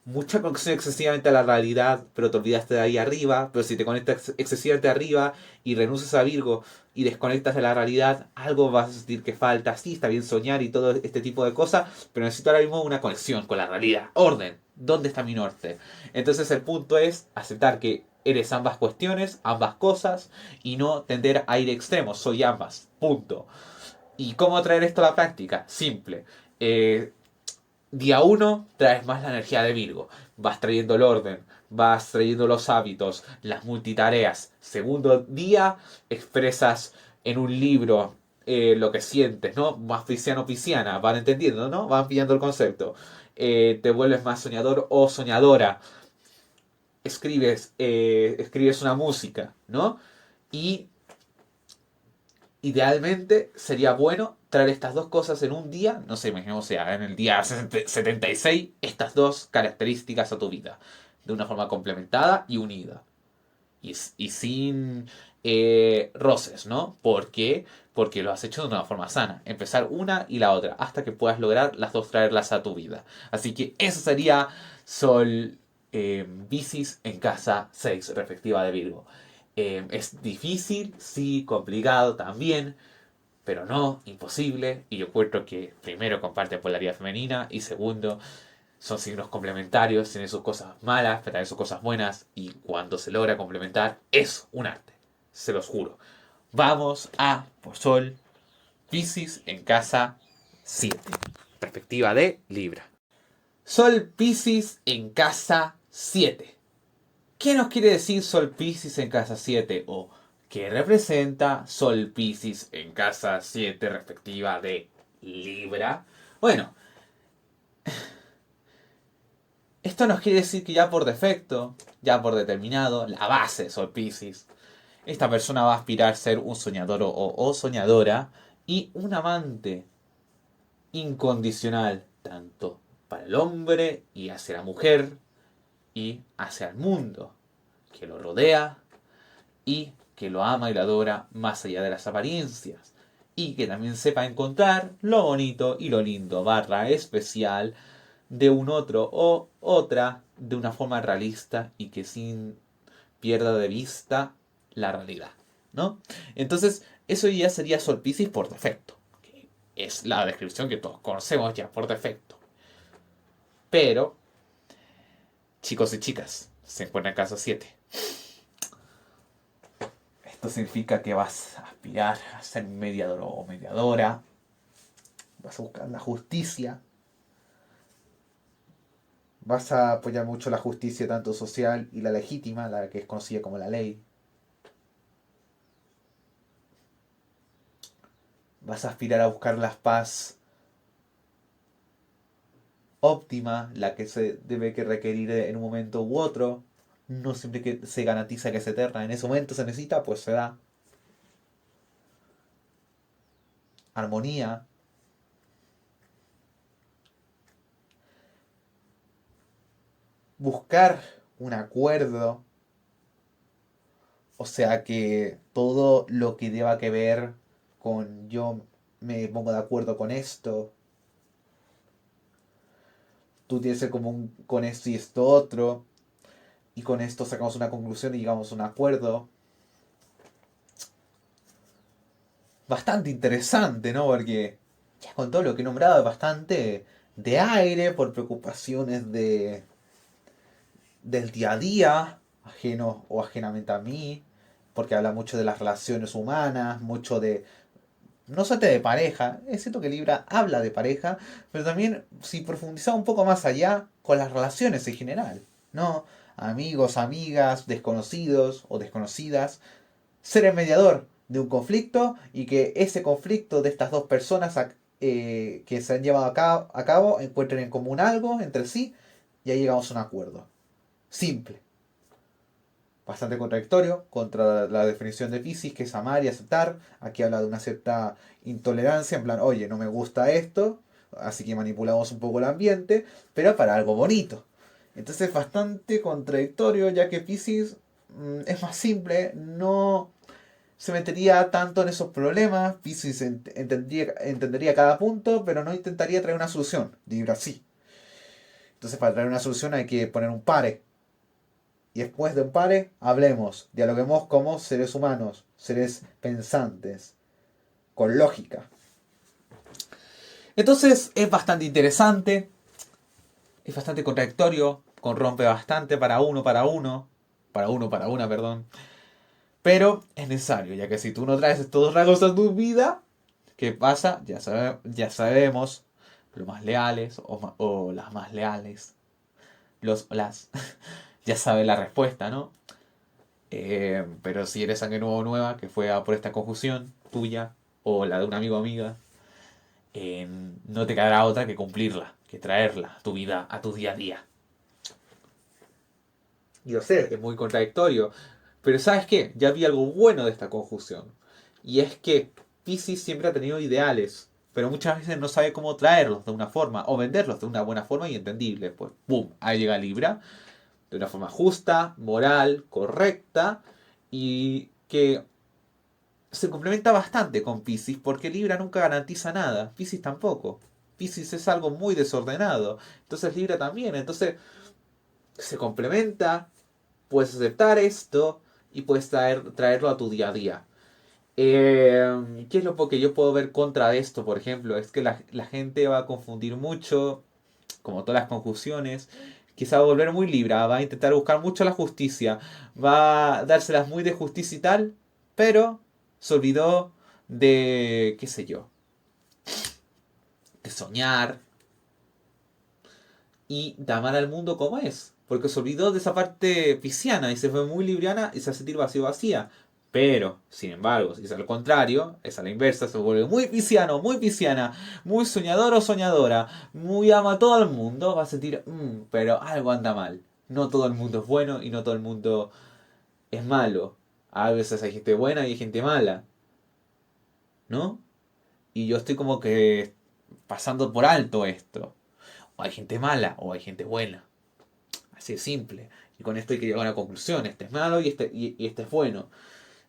mucha conexión excesivamente a la realidad, pero te olvidaste de ahí arriba. Pero si te conectas excesivamente arriba y renuncias a Virgo y desconectas de la realidad, algo vas a sentir que falta. Sí, está bien soñar y todo este tipo de cosas, pero necesito ahora mismo una conexión con la realidad. Orden. ¿Dónde está mi norte? Entonces el punto es aceptar que eres ambas cuestiones, ambas cosas, y no tender a ir extremos. Soy ambas. Punto. ¿Y cómo traer esto a la práctica? Simple. Día uno traes más la energía de Virgo, vas trayendo el orden, vas trayendo los hábitos, las multitareas. Segundo día expresas en un libro lo que sientes, ¿no? Más pisciano-pisciana, van entendiendo, ¿no? Van pillando el concepto. Te vuelves más soñador o soñadora, escribes una música, ¿no? Y idealmente sería bueno traer estas dos cosas en un día, no sé, imaginemos, o sea, en el día 76, estas dos características a tu vida, de una forma complementada y unida. Y sin roces, ¿no? ¿Por qué? Porque lo has hecho de una forma sana. Empezar una y la otra, hasta que puedas lograr las dos traerlas a tu vida. Así que eso sería Sol Piscis en casa 6 respectiva de Virgo. Es difícil, sí, complicado también, pero no imposible. Y yo encuentro que primero comparte polaridad femenina y segundo son signos complementarios, tienen sus cosas malas, pero también sus cosas buenas. Y cuando se logra complementar, es un arte. Se los juro. Vamos a por Sol Piscis en casa 7. Perspectiva de Libra. Sol Piscis en casa 7. ¿Qué nos quiere decir Sol Piscis en casa 7? ¿O qué representa Sol Piscis en casa 7 respectiva de Libra? Bueno, esto nos quiere decir que ya por defecto, ya por determinado, la base de Sol Piscis, esta persona va a aspirar a ser un soñador o soñadora y un amante incondicional, tanto para el hombre y hacia la mujer y hacia el mundo que lo rodea y que lo ama y lo adora más allá de las apariencias. Y que también sepa encontrar lo bonito y lo lindo, barra especial, de un otro o otra de una forma realista y que sin pierda de vista la realidad, ¿no? Entonces, eso ya sería Sol Piscis por defecto, que es la descripción que todos conocemos ya por defecto. Pero, chicos y chicas, se encuentra en casa 7. Esto significa que vas a aspirar a ser mediador o mediadora, vas a buscar la justicia, vas a apoyar mucho la justicia tanto social y la legítima, la que es conocida como la ley. Vas a aspirar a buscar la paz óptima, la que se debe que requerir en un momento u otro. No siempre que se garantiza que es eterna. En ese momento se necesita, pues se da. Armonía. Buscar un acuerdo. O sea que todo lo que deba que ver con yo me pongo de acuerdo con esto. tú tienes el común con esto y esto otro, y con esto sacamos una conclusión y llegamos a un acuerdo. Bastante interesante, ¿no? Porque ya con todo lo que he nombrado es bastante de aire por preocupaciones del día a día, ajeno o ajenamente a mí, porque habla mucho de las relaciones humanas, mucho de no solo de pareja, es cierto que Libra habla de pareja, pero también si profundizamos un poco más allá con las relaciones en general, ¿no? Amigos, amigas, desconocidos o desconocidas, ser el mediador de un conflicto y que ese conflicto de estas dos personas que se han llevado a cabo encuentren en común algo entre sí y ahí llegamos a un acuerdo. Simple. Bastante contradictorio contra la definición de Piscis, que es amar y aceptar. Aquí habla de una cierta intolerancia, en plan, oye, no me gusta esto, así que manipulamos un poco el ambiente, pero para algo bonito. Entonces es bastante contradictorio, ya que Piscis es más simple, no se metería tanto en esos problemas, Piscis entendería cada punto, pero no intentaría traer una solución. Libra sí. Entonces para traer una solución hay que poner un pare. Y después de un pare, hablemos, dialoguemos como seres humanos, seres pensantes, con lógica. Entonces es bastante interesante, es bastante contradictorio, corrompe bastante para uno, para una, perdón. Pero es necesario, ya que si tú no traes estos rasgos a tu vida, ¿qué pasa? Ya sabemos, los más leales o las más leales, los o las, ya saben la respuesta, ¿no? Pero si eres sangre nueva o nueva, que fue por esta confusión tuya o la de un amigo o amiga, no te quedará otra que cumplirla, que traerla a tu vida, a tu día a día. Yo sé, es muy contradictorio, pero ¿sabes qué? Ya vi algo bueno de esta confusión. Y es que Pisces siempre ha tenido ideales, pero muchas veces no sabe cómo traerlos de una forma o venderlos de una buena forma y entendible. Pues, ¡pum! Ahí llega Libra, de una forma justa, moral, correcta y que se complementa bastante con Pisces porque Libra nunca garantiza nada, Pisces tampoco. Pisces es algo muy desordenado, entonces Libra también, entonces se complementa, puedes aceptar esto y puedes traerlo a tu día a día. ¿Qué es lo que yo puedo ver contra de esto, por ejemplo? Es que la gente va a confundir mucho, como todas las confusiones. Quizá va a volver muy Libra, va a intentar buscar mucho la justicia, va a dárselas muy de justicia y tal, pero se olvidó de, qué sé yo, de soñar y de amar al mundo como es. Porque se olvidó de esa parte pisciana y se fue muy libriana y se hace sentir vacío vacía. Pero, sin embargo, si es al contrario, es a la inversa, se vuelve muy pisciano, muy pisciana, muy soñador o soñadora, muy ama a todo el mundo, va a sentir, pero algo anda mal. No todo el mundo es bueno y no todo el mundo es malo. A veces hay gente buena y hay gente mala, ¿no? Y yo estoy como que pasando por alto esto. O hay gente mala o hay gente buena. Así de simple. Y con esto hay que llegar a una conclusión. Este es malo y este es bueno.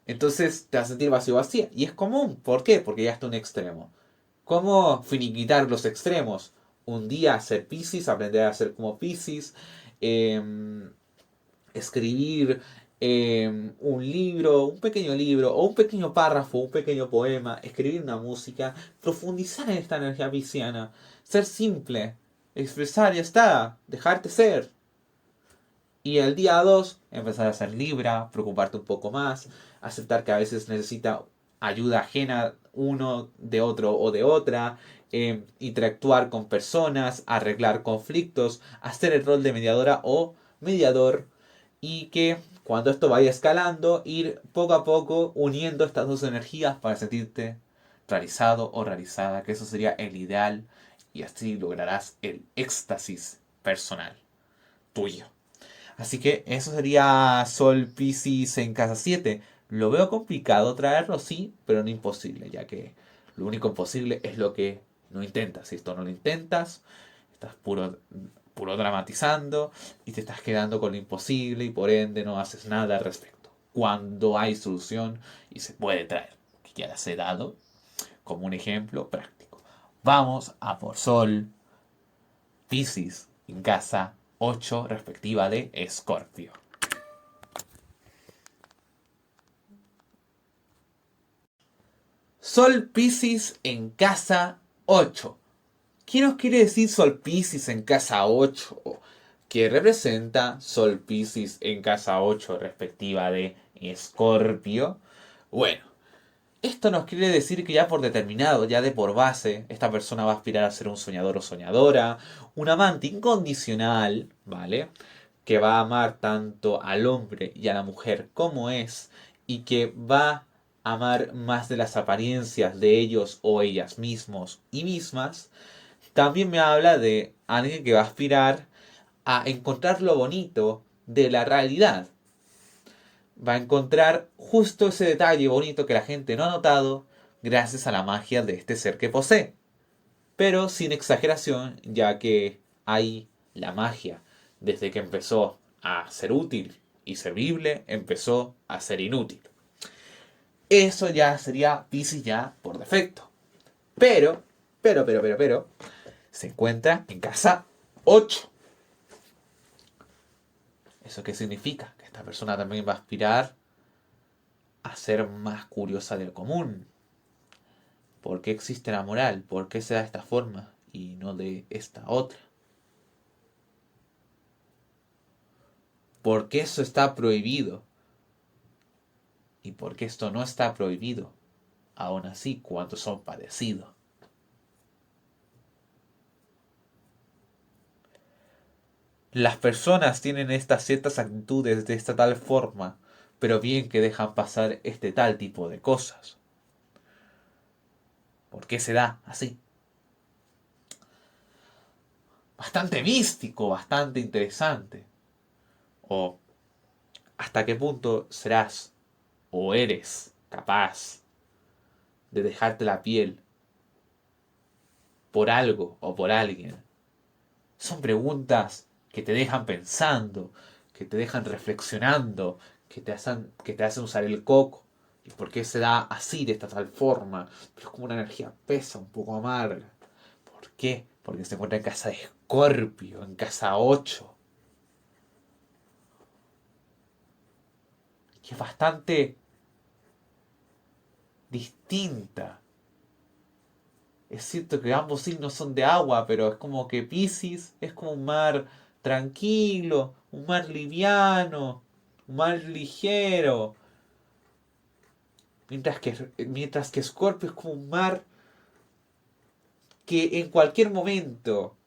Entonces te vas a sentir vacío vacía. Y es común. ¿Por qué? Porque ya está un extremo. ¿Cómo finiquitar los extremos? Un día ser Piscis, aprender a ser como Piscis. Escribir un libro, un pequeño libro, o un pequeño párrafo, un pequeño poema, escribir una música, profundizar en esta energía pisciana, ser simple, expresar, ya está, dejarte ser. Y el día 2 empezar a ser Libra, preocuparte un poco más, aceptar que a veces necesita ayuda ajena uno de otro o de otra, interactuar con personas, arreglar conflictos, hacer el rol de mediadora o mediador y que cuando esto vaya escalando, ir poco a poco uniendo estas dos energías para sentirte realizado o realizada, que eso sería el ideal y así lograrás el éxtasis personal tuyo. Así que eso sería Sol Piscis en casa 7. Lo veo complicado traerlo, sí, pero no imposible, ya que lo único imposible es lo que no intentas. Si esto no lo intentas, estás puro dramatizando y te estás quedando con lo imposible y por ende no haces nada al respecto. Cuando hay solución y se puede traer, que ya las he dado como un ejemplo práctico. Vamos a por Sol Piscis en casa 8 respectiva de Escorpio. Sol Piscis en casa 8. ¿Qué nos quiere decir Sol Piscis en casa 8? ¿Qué representa Sol Piscis en casa 8 respectiva de Escorpio? Bueno, esto nos quiere decir que ya por determinado, ya de por base, esta persona va a aspirar a ser un soñador o soñadora, un amante incondicional, ¿vale? Que va a amar tanto al hombre y a la mujer como es, y que va a amar más de las apariencias de ellos o ellas mismos y mismas. También me habla de alguien que va a aspirar a encontrar lo bonito de la realidad. Va a encontrar justo ese detalle bonito que la gente no ha notado gracias a la magia de este ser que posee. Pero sin exageración, ya que hay la magia, desde que empezó a ser útil y servible, empezó a ser inútil. Eso ya sería Piscis ya por defecto. Pero, se encuentra en casa 8. ¿Eso qué significa? Que esta persona también va a aspirar a ser más curiosa del común. ¿Por qué existe la moral? ¿Por qué se da de esta forma y no de esta otra? ¿Por qué eso está prohibido? ¿Y por qué esto no está prohibido? Aún así, ¿cuántos son parecidos? Las personas tienen estas ciertas actitudes de esta tal forma, pero bien que dejan pasar este tal tipo de cosas. ¿Por qué se da así? Bastante místico, bastante interesante. O hasta qué punto serás o eres capaz de dejarte la piel por algo o por alguien. Son preguntas que te dejan pensando, que te dejan reflexionando, que te hacen usar el coco. ¿Y por qué se da así, de esta tal forma? Pero es como una energía pesa, un poco amarga. ¿Por qué? Porque se encuentra en casa de Escorpio, en casa 8. Que es bastante distinta. Es cierto que ambos signos son de agua, pero es como que Piscis es como un mar tranquilo, un mar liviano, un mar ligero. Mientras que Scorpio es como un mar que en cualquier momento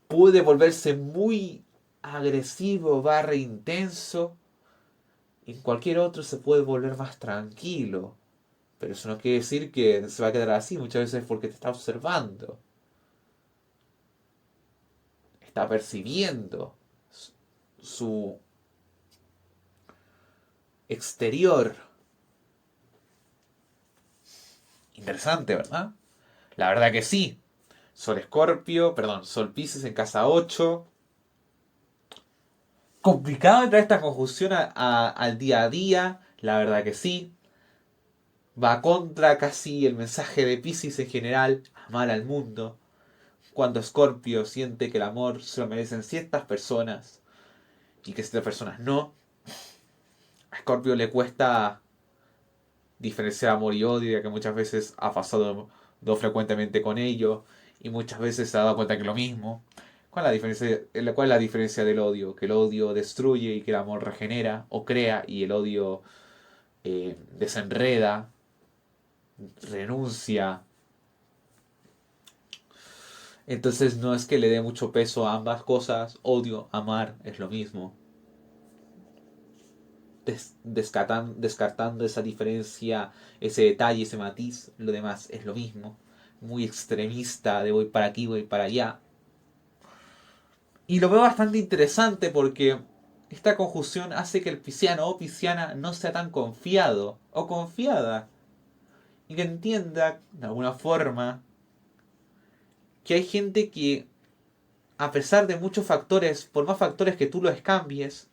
puede volverse muy agresivo, barra intenso. En cualquier otro se puede volver más tranquilo. Pero eso no quiere decir que se va a quedar así. Muchas veces es porque te está observando. Está percibiendo su exterior. Interesante, ¿verdad? La verdad que sí. Sol Escorpio, perdón, Sol Piscis en casa 8. Complicado entrar esta conjunción al día a día. La verdad que sí. Va contra casi el mensaje de Piscis en general. Amar al mundo. Cuando Escorpio siente que el amor se lo merecen ciertas personas y que ciertas personas no. A Scorpio le cuesta diferenciar amor y odio, ya que muchas veces ha pasado frecuentemente con ello y muchas veces se ha dado cuenta que es lo mismo. ¿Cuál es la diferencia del odio? Que el odio destruye y que el amor regenera o crea y el odio desenreda, renuncia. Entonces no es que le dé mucho peso a ambas cosas. Odio, amar es lo mismo. Descartando esa diferencia, ese detalle, ese matiz, lo demás es lo mismo. Muy extremista de voy para aquí, voy para allá. Y lo veo bastante interesante porque esta conjunción hace que el pisciano o pisciana no sea tan confiado o confiada. Y que entienda, de alguna forma, que hay gente que, a pesar de muchos factores, por más factores que tú los cambies,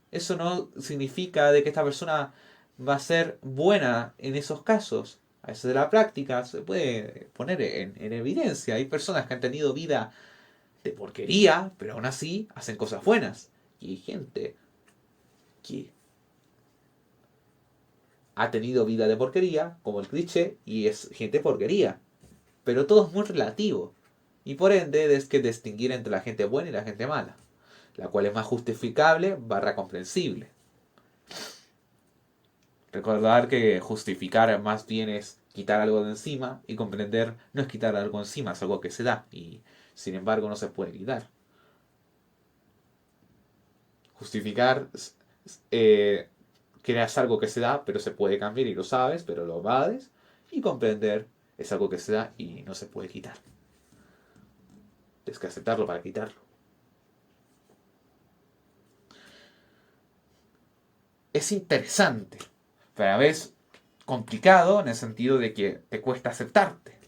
eso no significa de que esta persona va a ser buena en esos casos. a eso de la práctica se puede poner en evidencia. Hay personas que han tenido vida de porquería, pero aún así hacen cosas buenas. Y hay gente que ha tenido vida de porquería, como el cliché, y es gente porquería. Pero todo es muy relativo. Y por ende es que distinguir entre la gente buena y la gente mala, la cual es más justificable barra comprensible. Recordar que justificar más bien es quitar algo de encima y comprender no es quitar algo encima, es algo que se da y sin embargo no se puede quitar. Justificar eh, que es algo que se da pero se puede cambiar y lo sabes pero lo evades, y comprender es algo que se da y no se puede quitar. Tienes que aceptarlo para quitarlo. Es interesante, pero a la vez complicado en el sentido de que te cuesta aceptarte.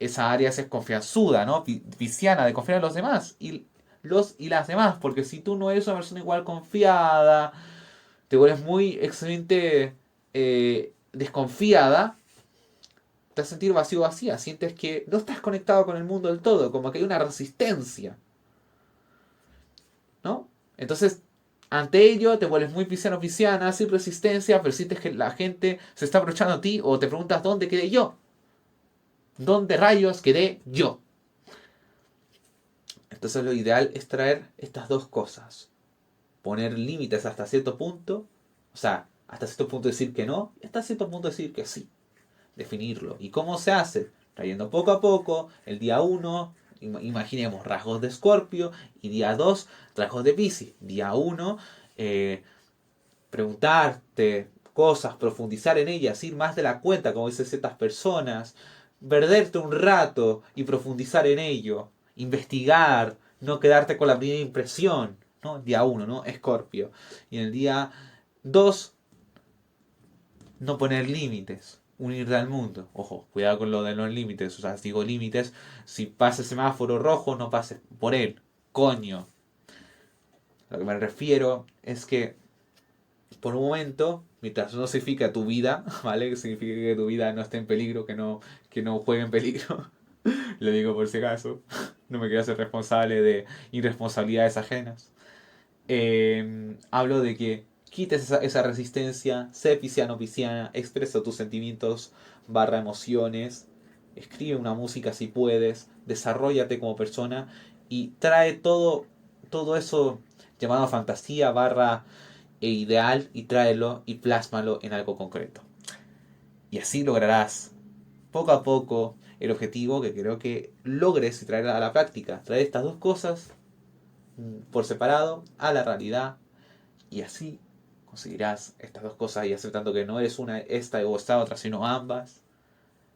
Esa área es confianzuda, ¿no? Viciana, de confiar en los demás. Y las demás, porque si tú no eres una persona igual confiada, te vuelves muy excelente desconfiada, te vas a sentir vacío vacía, sientes que no estás conectado con el mundo del todo, como que hay una resistencia, ¿no? Entonces, ante ello te vuelves muy pisciano pisciana, sin resistencia, pero sientes que la gente se está aprovechando a ti o te preguntas dónde quedé yo. ¿Dónde rayos quedé yo? Entonces lo ideal es traer estas dos cosas. Poner límites hasta cierto punto, o sea, hasta cierto punto decir que no, y hasta cierto punto decir que sí. Definirlo. ¿Y cómo se hace? Trayendo poco a poco, el día 1, imaginemos rasgos de Escorpio, y día 2, rasgos de Piscis. Día 1, preguntarte cosas, profundizar en ellas, ir más de la cuenta, como dicen ciertas personas, perderte un rato y profundizar en ello, investigar, no quedarte con la primera impresión, ¿no? Día 1, ¿no? Escorpio. Y en el día 2, no poner límites, unirte al mundo. Ojo, cuidado con lo de los límites. O sea, si digo límites, si pasa el semáforo rojo, no pases por él. Coño. Lo que me refiero es que por un momento, mientras no significa tu vida, ¿vale? Que significa que tu vida no esté en peligro, que no juegue en peligro. Lo digo por si acaso. No me quiero hacer responsable de irresponsabilidades ajenas. Hablo de que quites esa resistencia, sé pisciano pisciana, expresa tus sentimientos barra emociones, escribe una música si puedes, desarrollate como persona y trae todo eso llamado fantasía barra ideal y tráelo y plásmalo en algo concreto. Y así lograrás poco a poco el objetivo que creo que logres y traer a la práctica. Traer estas dos cosas por separado a la realidad y así conseguirás estas dos cosas y aceptando que no eres una esta o esta otra, sino ambas,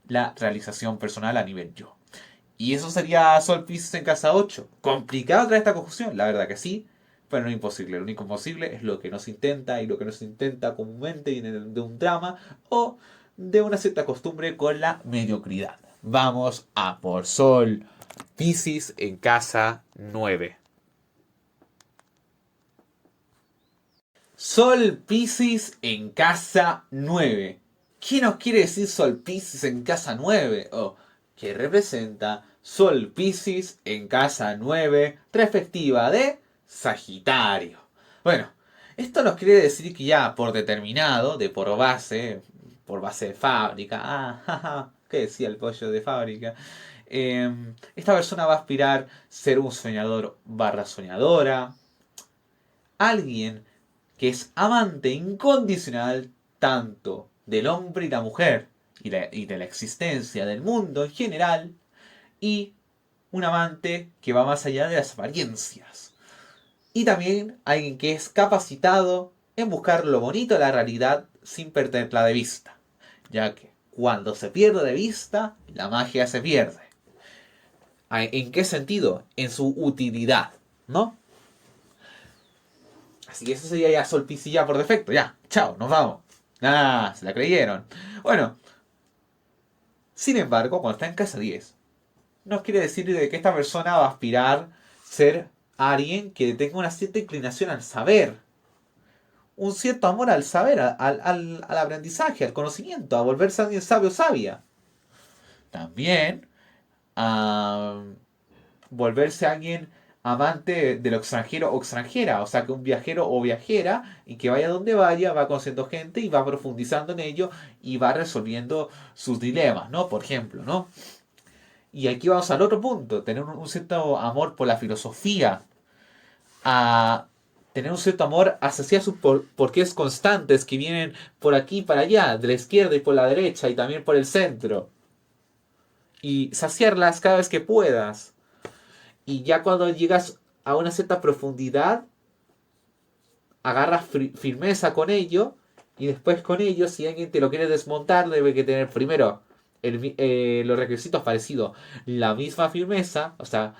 la realización personal a nivel yo. Y eso sería Sol Pisces en casa 8. Complicado traer esta conjunción, la verdad que sí, pero no imposible. Lo único imposible es lo que no se intenta y lo que no se intenta comúnmente viene de un drama o de una cierta costumbre con la mediocridad. Vamos a por Sol Pisces en casa 9. Sol Piscis en casa 9. ¿Qué nos quiere decir Sol Piscis en casa 9? Oh, que representa Sol Piscis en casa 9, respectiva de Sagitario. Bueno, esto nos quiere decir que ya por determinado, de por base de fábrica, ¿qué decía el pollo de fábrica? Esta persona va a aspirar a ser un soñador barra soñadora, alguien que es amante incondicional tanto del hombre y la mujer y de la existencia del mundo en general, y un amante que va más allá de las apariencias. Y también alguien que es capacitado en buscar lo bonito de la realidad sin perderla de vista, ya que cuando se pierde de vista, la magia se pierde. ¿En qué sentido? En su utilidad, ¿no? Así que eso sería ya Solpicilla por defecto. Ya, chao, nos vamos. Ah, se la creyeron. Bueno, sin embargo, cuando está en casa 10, nos quiere decir de que esta persona va a aspirar a ser alguien que tenga una cierta inclinación al saber. un cierto amor al saber, al aprendizaje, al conocimiento, a volverse alguien sabio o sabia. También a volverse alguien amante de lo extranjero o extranjera, o sea que un viajero o viajera y que vaya donde vaya va conociendo gente y va profundizando en ello y va resolviendo sus dilemas, ¿no? Por ejemplo, ¿no? Y aquí vamos al otro punto, tener un cierto amor por la filosofía, a tener un cierto amor hacia sus porqués constantes que vienen por aquí y para allá, de la izquierda y por la derecha y también por el centro. Y saciarlas cada vez que puedas. Y ya cuando llegas a una cierta profundidad, agarras firmeza con ello. Y después con ello, si alguien te lo quiere desmontar, debe que tener primero los requisitos parecidos. La misma firmeza, o sea,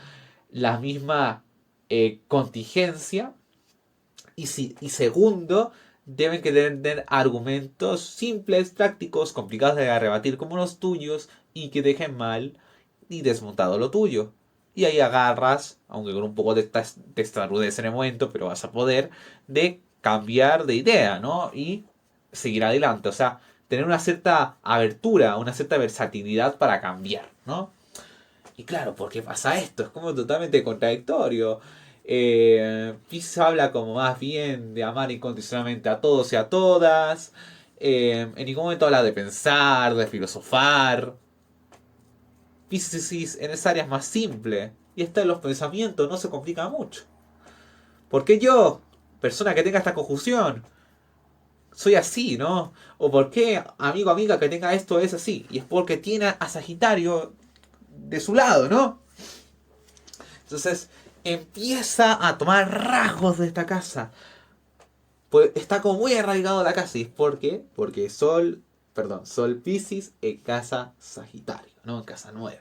la misma contingencia. Y segundo, deben que tener argumentos simples, prácticos, complicados de rebatir como los tuyos y que dejen mal y desmontado lo tuyo. Y ahí agarras, aunque con un poco de testarudez en el momento, pero vas a poder, de cambiar de idea, ¿no? Y seguir adelante. O sea, tener una cierta abertura, una cierta versatilidad para cambiar, ¿no? Y claro, ¿por qué pasa esto? Es como totalmente contradictorio. Pisces habla como más bien de amar incondicionalmente a todos y a todas. En ningún momento habla de pensar, de filosofar. Pisces en esa área es más simple. Y esta de los pensamientos no se complica mucho. ¿Por qué yo, persona que tenga esta conjunción, soy así, ¿no? ¿O por qué, amigo amiga, que tenga esto es así? Y es porque tiene a Sagitario de su lado, ¿no? Entonces empieza a tomar rasgos de esta casa. Pues está como muy arraigado a la casa. ¿Y por qué? Porque Sol Piscis en casa Sagitario, ¿no? En casa 9.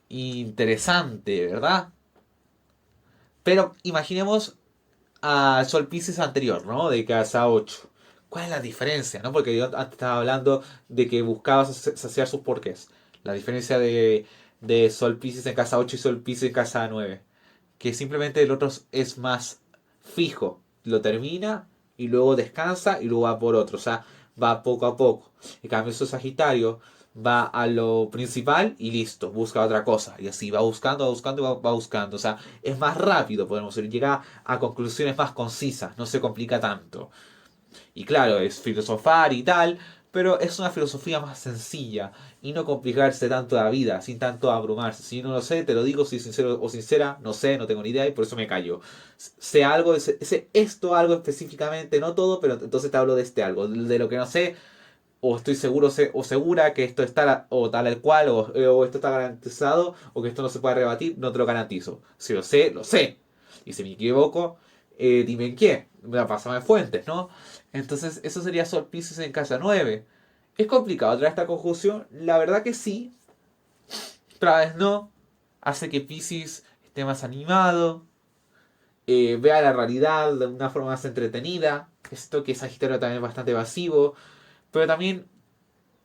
Interesante, ¿verdad? Pero imaginemos al Sol Piscis anterior, ¿no? De casa 8. ¿Cuál es la diferencia, no? Porque yo antes estaba hablando de que buscaba saciar sus porqués. La diferencia de Sol Piscis en casa 8 y Sol Piscis en casa 9. Que simplemente el otro es más fijo. Lo termina y luego descansa y luego va por otro. O sea, va poco a poco. En cambio, su Sagitario va a lo principal y listo, busca otra cosa. Y así va buscando y va buscando. O sea, es más rápido, podemos decir. Llega a conclusiones más concisas, no se complica tanto. Y claro, es filosofar y tal, pero es una filosofía más sencilla y no complicarse tanto la vida, sin tanto abrumarse. Si no lo sé, te lo digo, si sincero o sincera, no sé, no tengo ni idea y por eso me callo. Sé algo, sé esto algo específicamente, no todo, pero entonces te hablo de este algo, de lo que no sé, o estoy seguro o segura que esto está o tal el cual, o esto está garantizado, o que esto no se puede rebatir, no te lo garantizo. Si lo sé, lo sé. Y si me equivoco, dime en qué. Pásame fuentes, ¿no? Entonces, eso sería Sol Pisces en casa 9. ¿Es complicado traer esta conjunción? La verdad que sí, pero a la vez no. Hace que Pisces esté más animado, vea la realidad de una forma más entretenida. Esto que Sagitario también es bastante evasivo, pero también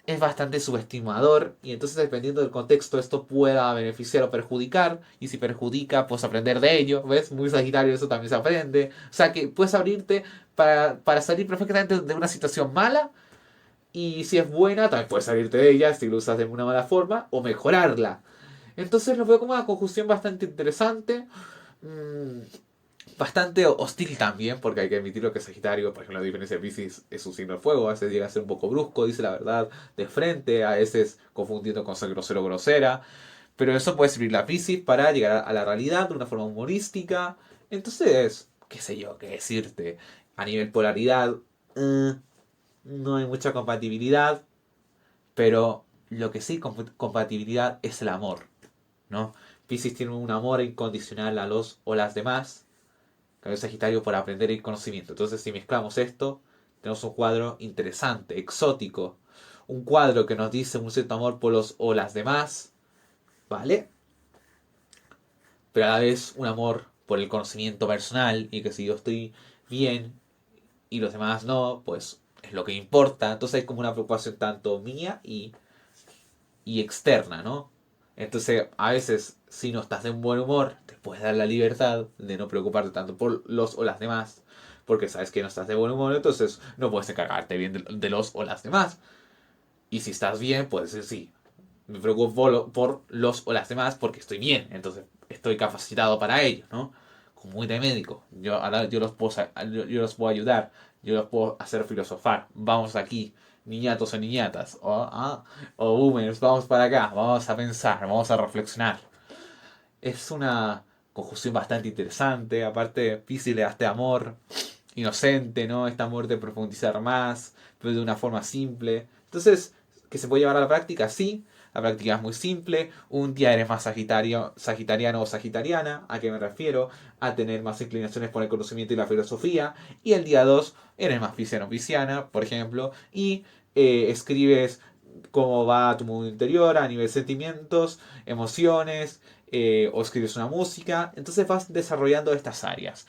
es bastante subestimador y entonces dependiendo del contexto esto pueda beneficiar o perjudicar y si perjudica pues aprender de ello, ¿ves? Muy Sagitario eso también se aprende, o sea que puedes abrirte para salir perfectamente de una situación mala y si es buena también puedes salirte de ella si lo usas de una mala forma o mejorarla. Entonces lo veo como una conjunción bastante interesante. mmm, Bastante hostil también, porque hay que admitirlo que Sagitario, por ejemplo, la diferencia de Pisces es un signo de fuego, a veces llega a ser un poco brusco, dice la verdad de frente, a veces confundiendo con ser grosero o grosera, pero eso puede servir a Pisces para llegar a la realidad de una forma humorística. Entonces, qué sé yo, qué decirte, a nivel polaridad, no hay mucha compatibilidad, pero lo que sí compatibilidad es el amor, ¿no? Pisces tiene un amor incondicional a los o las demás, cambio Sagitario por aprender el conocimiento. Entonces, si mezclamos esto, tenemos un cuadro interesante, exótico. Un cuadro que nos dice un cierto amor por los o las demás, ¿vale? Pero a la vez un amor por el conocimiento personal y que si yo estoy bien y los demás no, pues es lo que importa. Entonces hay como una preocupación tanto mía y externa, ¿no? Entonces, a veces, si no estás de un buen humor, te puedes dar la libertad de no preocuparte tanto por los o las demás, porque sabes que no estás de buen humor, entonces no puedes encargarte bien de los o las demás. Y si estás bien, puedes decir sí. Me preocupo por los o las demás porque estoy bien, entonces estoy capacitado para ello, ¿no? Como muy de médico. Ahora yo los puedo ayudar, yo los puedo hacer filosofar. Vamos aquí, niñatos o niñatas, o boomers, vamos para acá, vamos a pensar, vamos a reflexionar. Es una conjunción bastante interesante. Aparte, Piscis le da este amor inocente, ¿no? Este amor de profundizar más, pero de una forma simple. Entonces, ¿que se puede llevar a la práctica? Sí. La práctica es muy simple. Un día eres más sagitariano o sagitariana. ¿A qué me refiero? A tener más inclinaciones por el conocimiento y la filosofía. Y el día 2 eres más pisciano o pisciana, por ejemplo. Y escribes cómo va tu mundo interior a nivel sentimientos, emociones, o escribes una música. Entonces vas desarrollando estas áreas.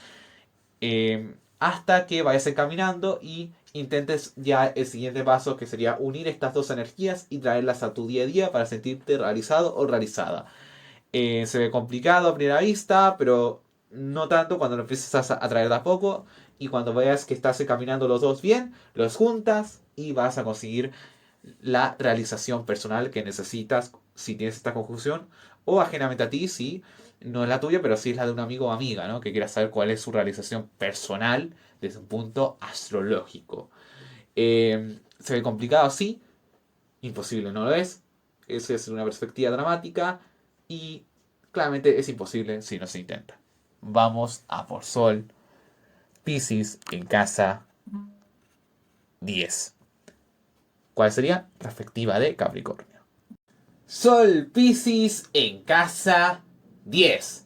Hasta que vayas encaminando y intentes ya el siguiente paso, que sería unir estas dos energías y traerlas a tu día a día para sentirte realizado o realizada. Se ve complicado a primera vista, pero no tanto cuando lo empiezas a traer de a poco, y cuando veas que estás encaminando los dos bien, los juntas y vas a conseguir la realización personal que necesitas si tienes esta conjunción, o ajenamente a ti si no es la tuya, pero sí es la de un amigo o amiga, ¿no? Que quiera saber cuál es su realización personal desde un punto astrológico. Se ve complicado, sí, imposible no lo es. Eso es una perspectiva dramática y claramente es imposible si no se intenta. Vamos a por Sol, Piscis en casa 10. ¿Cuál sería? Perspectiva de Capricornio. Sol Piscis en casa 10.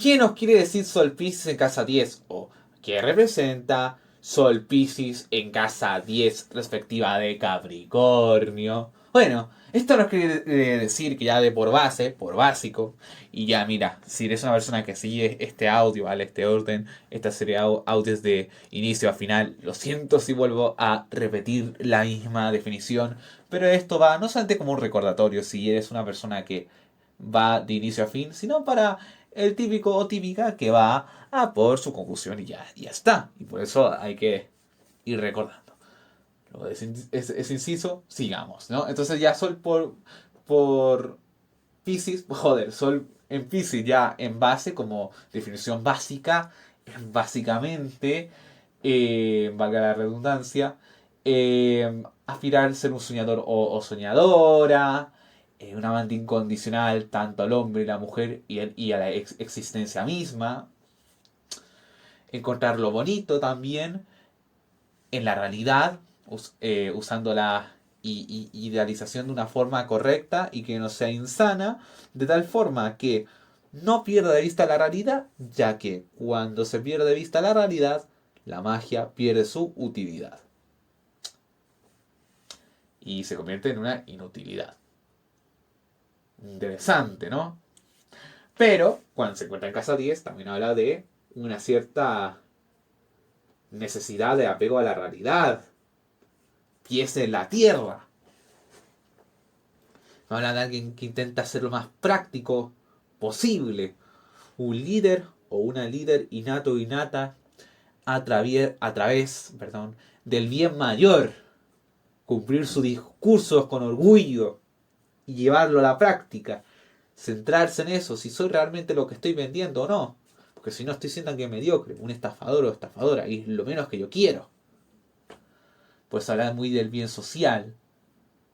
¿Qué nos quiere decir Sol Piscis en casa 10? ¿O qué representa Sol Piscis en casa 10 respectiva de Capricornio? Bueno, esto nos quiere decir que ya de por base, por básico, y ya mira, si eres una persona que sigue este audio, ¿vale? Este orden, esta serie de audios de inicio a final, lo siento si vuelvo a repetir la misma definición, pero esto va no solamente como un recordatorio, si eres una persona que va de inicio a fin, sino para el típico o típica que va a por su conclusión y ya está. Y por eso hay que ir recordando. Luego de ese inciso, sigamos, ¿no? Entonces ya Sol por Pisces, joder, Sol en Pisces ya en base, como definición básica, básicamente, valga la redundancia, aspirar a ser un soñador o soñadora, un amante incondicional tanto al hombre y la mujer y a la existencia misma, encontrar lo bonito también en la realidad, usando la idealización de una forma correcta y que no sea insana, de tal forma que no pierda de vista la realidad, ya que cuando se pierde de vista la realidad, la magia pierde su utilidad y se convierte en una inutilidad. Interesante, ¿no? Pero cuando se encuentra en casa 10 también habla de una cierta necesidad de apego a la realidad, pies en la tierra. Habla de alguien que intenta ser lo más práctico posible. Un líder o una líder innato o innata a través del bien mayor. Cumplir sus discursos con orgullo y llevarlo a la práctica. Centrarse en eso, si soy realmente lo que estoy vendiendo o no. Porque si no estoy siendo alguien mediocre, un estafador o estafadora, y es lo menos que yo quiero. Pues hablar muy del bien social.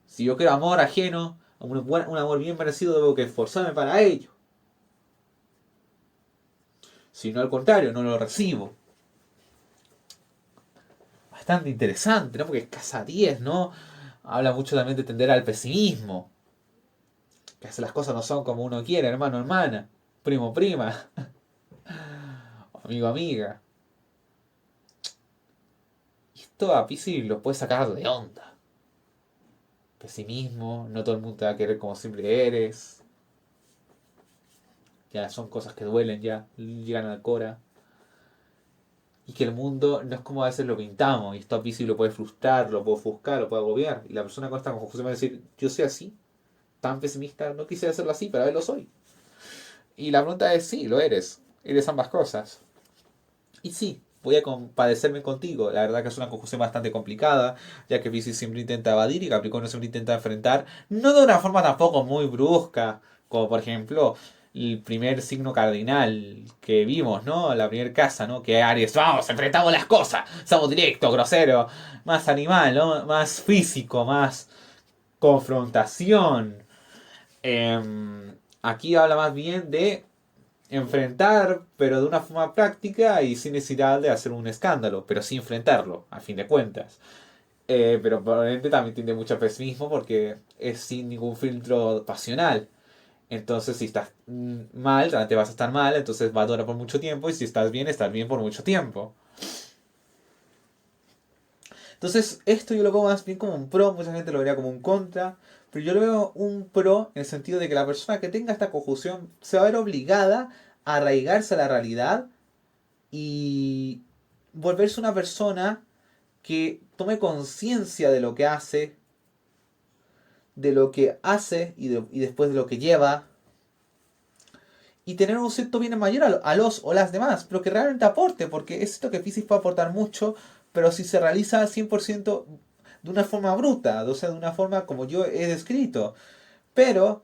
Si yo quiero amor ajeno, un amor bien merecido, debo que esforzarme para ello. Si no, al contrario, no lo recibo. Bastante interesante, ¿no? Porque es casa 10, ¿no? Habla mucho también de tender al pesimismo. Que las cosas no son como uno quiere, hermano, hermana, primo, prima, amigo, amiga. Y esto a Piscis lo puede sacar de onda. Pesimismo, no todo el mundo te va a querer como siempre eres. Ya son cosas que duelen, ya llegan al cora. Y que el mundo no es como a veces lo pintamos. Y esto a Piscis lo puede frustrar, lo puede ofuscar, lo puede agobiar. Y la persona con esta confusión va a decir, yo soy así, tan pesimista, no quisiera hacerlo así, pero a ver, lo soy. Y la pregunta es, sí, lo eres. Eres ambas cosas. Y sí, voy a compadecerme contigo. La verdad que es una conjunción bastante complicada, ya que Piscis siempre intenta evadir y Capricornio siempre intenta enfrentar, no de una forma tampoco muy brusca, como por ejemplo el primer signo cardinal que vimos, ¿no? La primera casa, ¿no? Que Aries, vamos, enfrentamos las cosas, somos directos, groseros, más animal, ¿no? Más físico, más confrontación. Aquí habla más bien de enfrentar, pero de una forma práctica y sin necesidad de hacer un escándalo, pero sí enfrentarlo, a fin de cuentas. Pero probablemente también tiene mucho pesimismo porque es sin ningún filtro pasional. Entonces, si estás mal, realmente vas a estar mal, entonces va a durar por mucho tiempo, y si estás bien por mucho tiempo. Entonces, esto yo lo veo más bien como un pro, mucha gente lo vería como un contra, pero yo lo veo un pro en el sentido de que la persona que tenga esta conjunción se va a ver obligada a arraigarse a la realidad y volverse una persona que tome conciencia de lo que hace y después de lo que lleva, y tener un cierto bien mayor a los o las demás, pero que realmente aporte, porque es cierto que Pisces puede aportar mucho, pero si se realiza al 100% de una forma bruta, o sea, de una forma como yo he descrito. Pero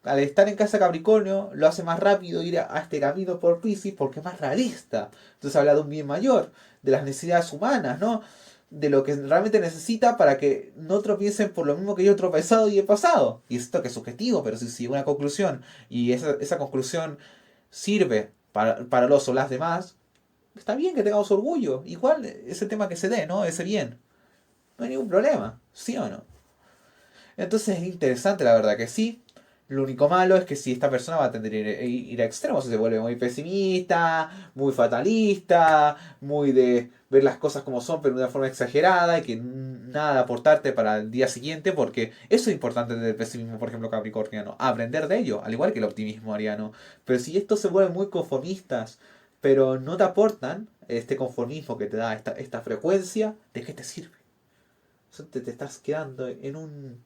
al estar en casa Capricornio lo hace más rápido ir a este camino por Pisces porque es más realista. Entonces habla de un bien mayor, de las necesidades humanas, ¿no? De lo que realmente necesita para que no tropiecen por lo mismo que yo he tropezado y he pasado. Y esto que es subjetivo, pero si sigue una conclusión y esa conclusión sirve para los o las demás, está bien que tengamos orgullo. Igual es el tema que se dé, ¿no? Ese bien. No hay ningún problema, ¿sí o no? Entonces es interesante, la verdad que sí. Lo único malo es que si esta persona va a tender a ir a extremos, se vuelve muy pesimista, muy fatalista, muy de ver las cosas como son, pero de una forma exagerada y que nada de aportarte para el día siguiente, porque eso es importante del pesimismo, por ejemplo, capricorniano, aprender de ello, al igual que el optimismo ariano. Pero si estos se vuelven muy conformistas, pero no te aportan este conformismo que te da esta frecuencia, ¿de qué te sirve? Eso te estás quedando en un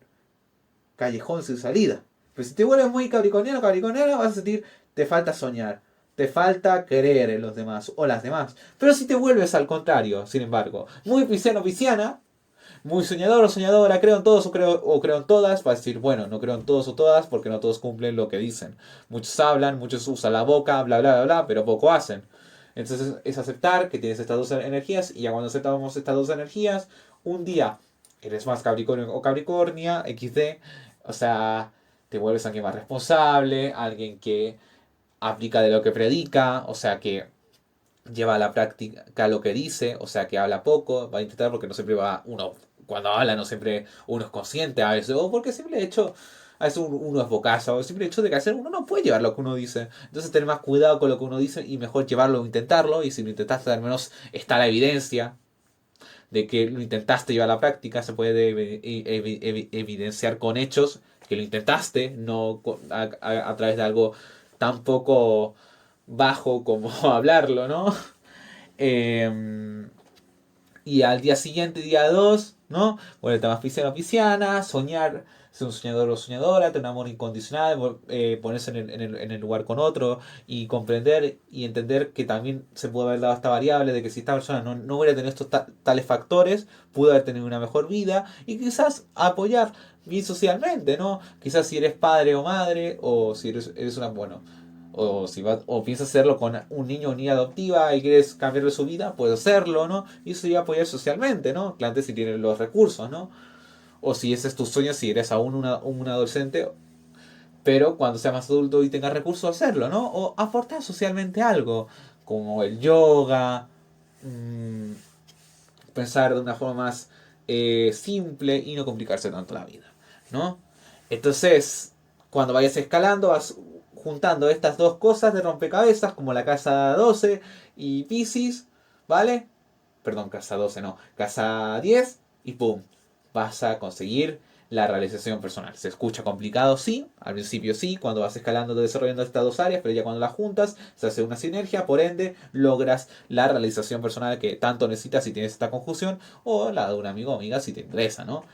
callejón sin salida. Pero si te vuelves muy capricorniano, capricorniana, vas a sentir, te falta soñar, te falta creer en los demás o las demás. Pero si te vuelves al contrario, sin embargo, muy pisciano, pisciana, muy soñador o soñadora, creo en todos o creo en todas, vas a decir, bueno, no creo en todos o todas porque no todos cumplen lo que dicen. Muchos hablan, muchos usan la boca, bla, bla, bla, bla, pero poco hacen. Entonces es aceptar que tienes estas dos energías, y ya cuando aceptamos estas dos energías, un día eres más Capricornio o Capricornia, XD, o sea, te vuelves alguien más responsable, alguien que aplica de lo que predica, o sea, que lleva a la práctica lo que dice, o sea, que habla poco, va a intentar, porque no siempre va uno, cuando habla no siempre uno es consciente a veces, o porque simple hecho, a veces uno es bocaza, o el simple hecho de que hacer uno no puede llevar lo que uno dice. Entonces tener más cuidado con lo que uno dice y mejor llevarlo o intentarlo, y si lo intentaste al menos está la evidencia de que lo intentaste llevar a la práctica, se puede evidenciar con hechos que lo intentaste, no a través de algo tan poco bajo como hablarlo, ¿no? Eh, y al día siguiente, día 2, ¿no? Vuelta más pisciana, pisciana, soñar, ser un soñador o soñadora, tener un amor incondicional, ponerse en el lugar con otro y comprender y entender que también se puede haber dado esta variable de que si esta persona no hubiera tenido estos tales factores, pudo haber tenido una mejor vida y quizás apoyar bien socialmente, ¿no? Quizás si eres padre o madre o si eres una, bueno, o si vas, o piensas hacerlo con un niño o niña adoptiva y quieres cambiarle su vida, puedes hacerlo, ¿no? Y eso sería apoyar socialmente, ¿no? Claro, si tienes los recursos, ¿no? O si ese es tu sueño, si eres aún un adolescente, pero cuando seas más adulto y tengas recursos, hacerlo, ¿no? O aportar socialmente algo, como el yoga, mmm, pensar de una forma más simple y no complicarse tanto la vida, ¿no? Entonces, cuando vayas escalando, vas juntando estas dos cosas de rompecabezas, como la casa 12 y Pisces, ¿vale? Perdón, casa 12 no, casa 10 y ¡pum! Vas a conseguir la realización personal. Se escucha complicado, sí, al principio sí, cuando vas escalando, desarrollando estas dos áreas, pero ya cuando las juntas, se hace una sinergia, por ende, logras la realización personal que tanto necesitas si tienes esta conjunción, o la de un amigo o amiga si te interesa, ¿no?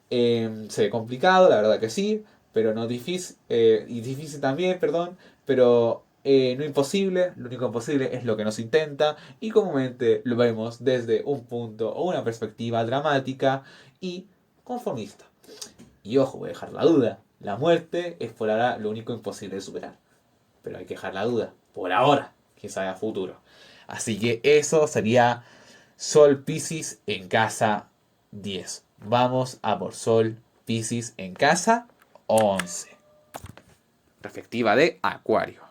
Se ve complicado, la verdad que sí, pero no difícil, y difícil también, perdón, pero no imposible. Lo único imposible es lo que nos intenta, y comúnmente lo vemos desde un punto o una perspectiva dramática y conformista. Y ojo, voy a dejar la duda. La muerte es por ahora lo único imposible de superar. Pero hay que dejar la duda. Por ahora. Quién sabe a futuro. Así que eso sería Sol Piscis en casa 10. Vamos a por Sol Piscis en casa 11. Perspectiva de Acuario.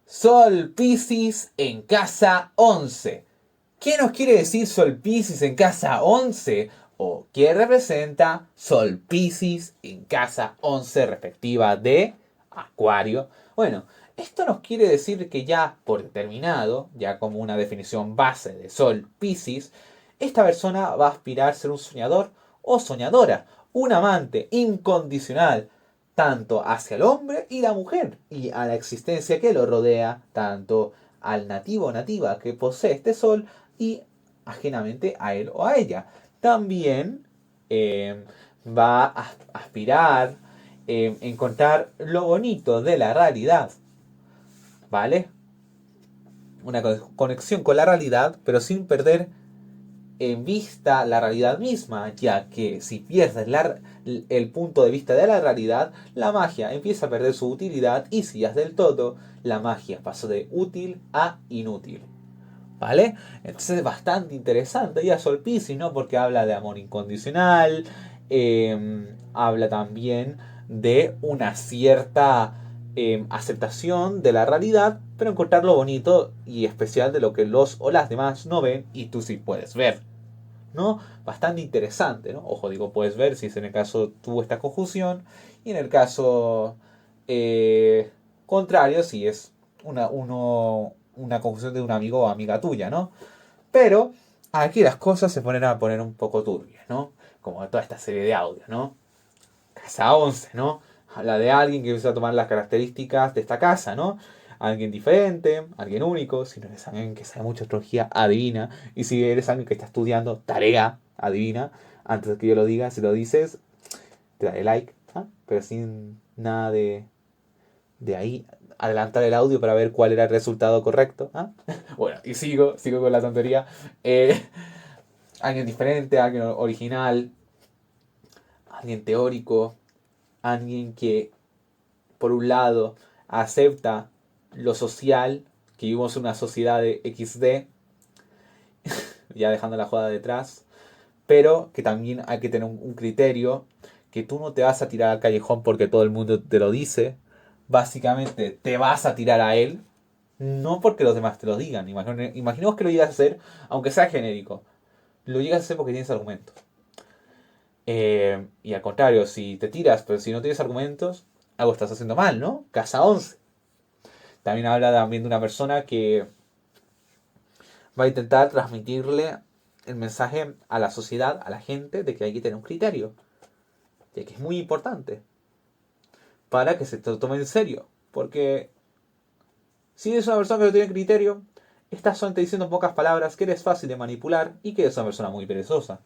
Sol Piscis en casa 11. ¿Qué nos quiere decir Sol Piscis en casa 11? ¿O qué representa Sol Piscis en casa 11 respectiva de Acuario? Bueno, esto nos quiere decir que ya por determinado, ya como una definición base de Sol Piscis, esta persona va a aspirar a ser un soñador o soñadora, un amante incondicional, tanto hacia el hombre y la mujer, y a la existencia que lo rodea, tanto al nativo o nativa que posee este sol y ajenamente a él o a ella. También va a aspirar encontrar lo bonito de la realidad, ¿vale? Una conexión con la realidad, pero sin perder en vista la realidad misma, ya que si pierdes el punto de vista de la realidad, la magia empieza a perder su utilidad, y si ya es del todo, la magia pasó de útil a inútil. ¿Vale? Entonces es bastante interesante ya Sol Piscis, ¿no? Porque habla de amor incondicional, habla también de una cierta aceptación de la realidad, pero encontrar lo bonito y especial de lo que los o las demás no ven y tú sí puedes ver, ¿no? Bastante interesante, ¿no? Ojo, digo, puedes ver si es en el caso tuvo esta conjunción, y en el caso contrario, si es una conjunción de un amigo o amiga tuya, ¿no? Pero aquí las cosas se ponen a poner un poco turbias, ¿no? Como toda esta serie de audios, ¿no? Casa 11, ¿no? Habla de alguien que empieza a tomar las características de esta casa, ¿no? Alguien diferente, alguien único. Si no eres alguien que sabe mucha astrología, adivina. Y si eres alguien que está estudiando, tarea, adivina. Antes de que yo lo diga, si lo dices, te daré like, ¿ah? Pero sin nada de ahí adelantar el audio para ver cuál era el resultado correcto, ¿ah? Bueno, y sigo con la tontería. Alguien diferente, alguien original, alguien teórico, alguien que por un lado acepta lo social, que vivimos en una sociedad de XD, ya dejando la joda detrás, pero que también hay que tener un criterio, que tú no te vas a tirar al callejón porque todo el mundo te lo dice, básicamente te vas a tirar a él, no porque los demás te lo digan. Imaginemos que lo llegas a hacer, aunque sea genérico, lo llegas a hacer porque tienes argumentos. Y al contrario, si te tiras, pero si no tienes argumentos, algo estás haciendo mal, ¿no? Casa 11. También habla también de una persona que va a intentar transmitirle el mensaje a la sociedad, a la gente, de que hay que tener un criterio. De que es muy importante. Para que se te tome en serio. Porque si eres una persona que no tiene criterio, estás solamente diciendo en pocas palabras que eres fácil de manipular y que eres una persona muy perezosa.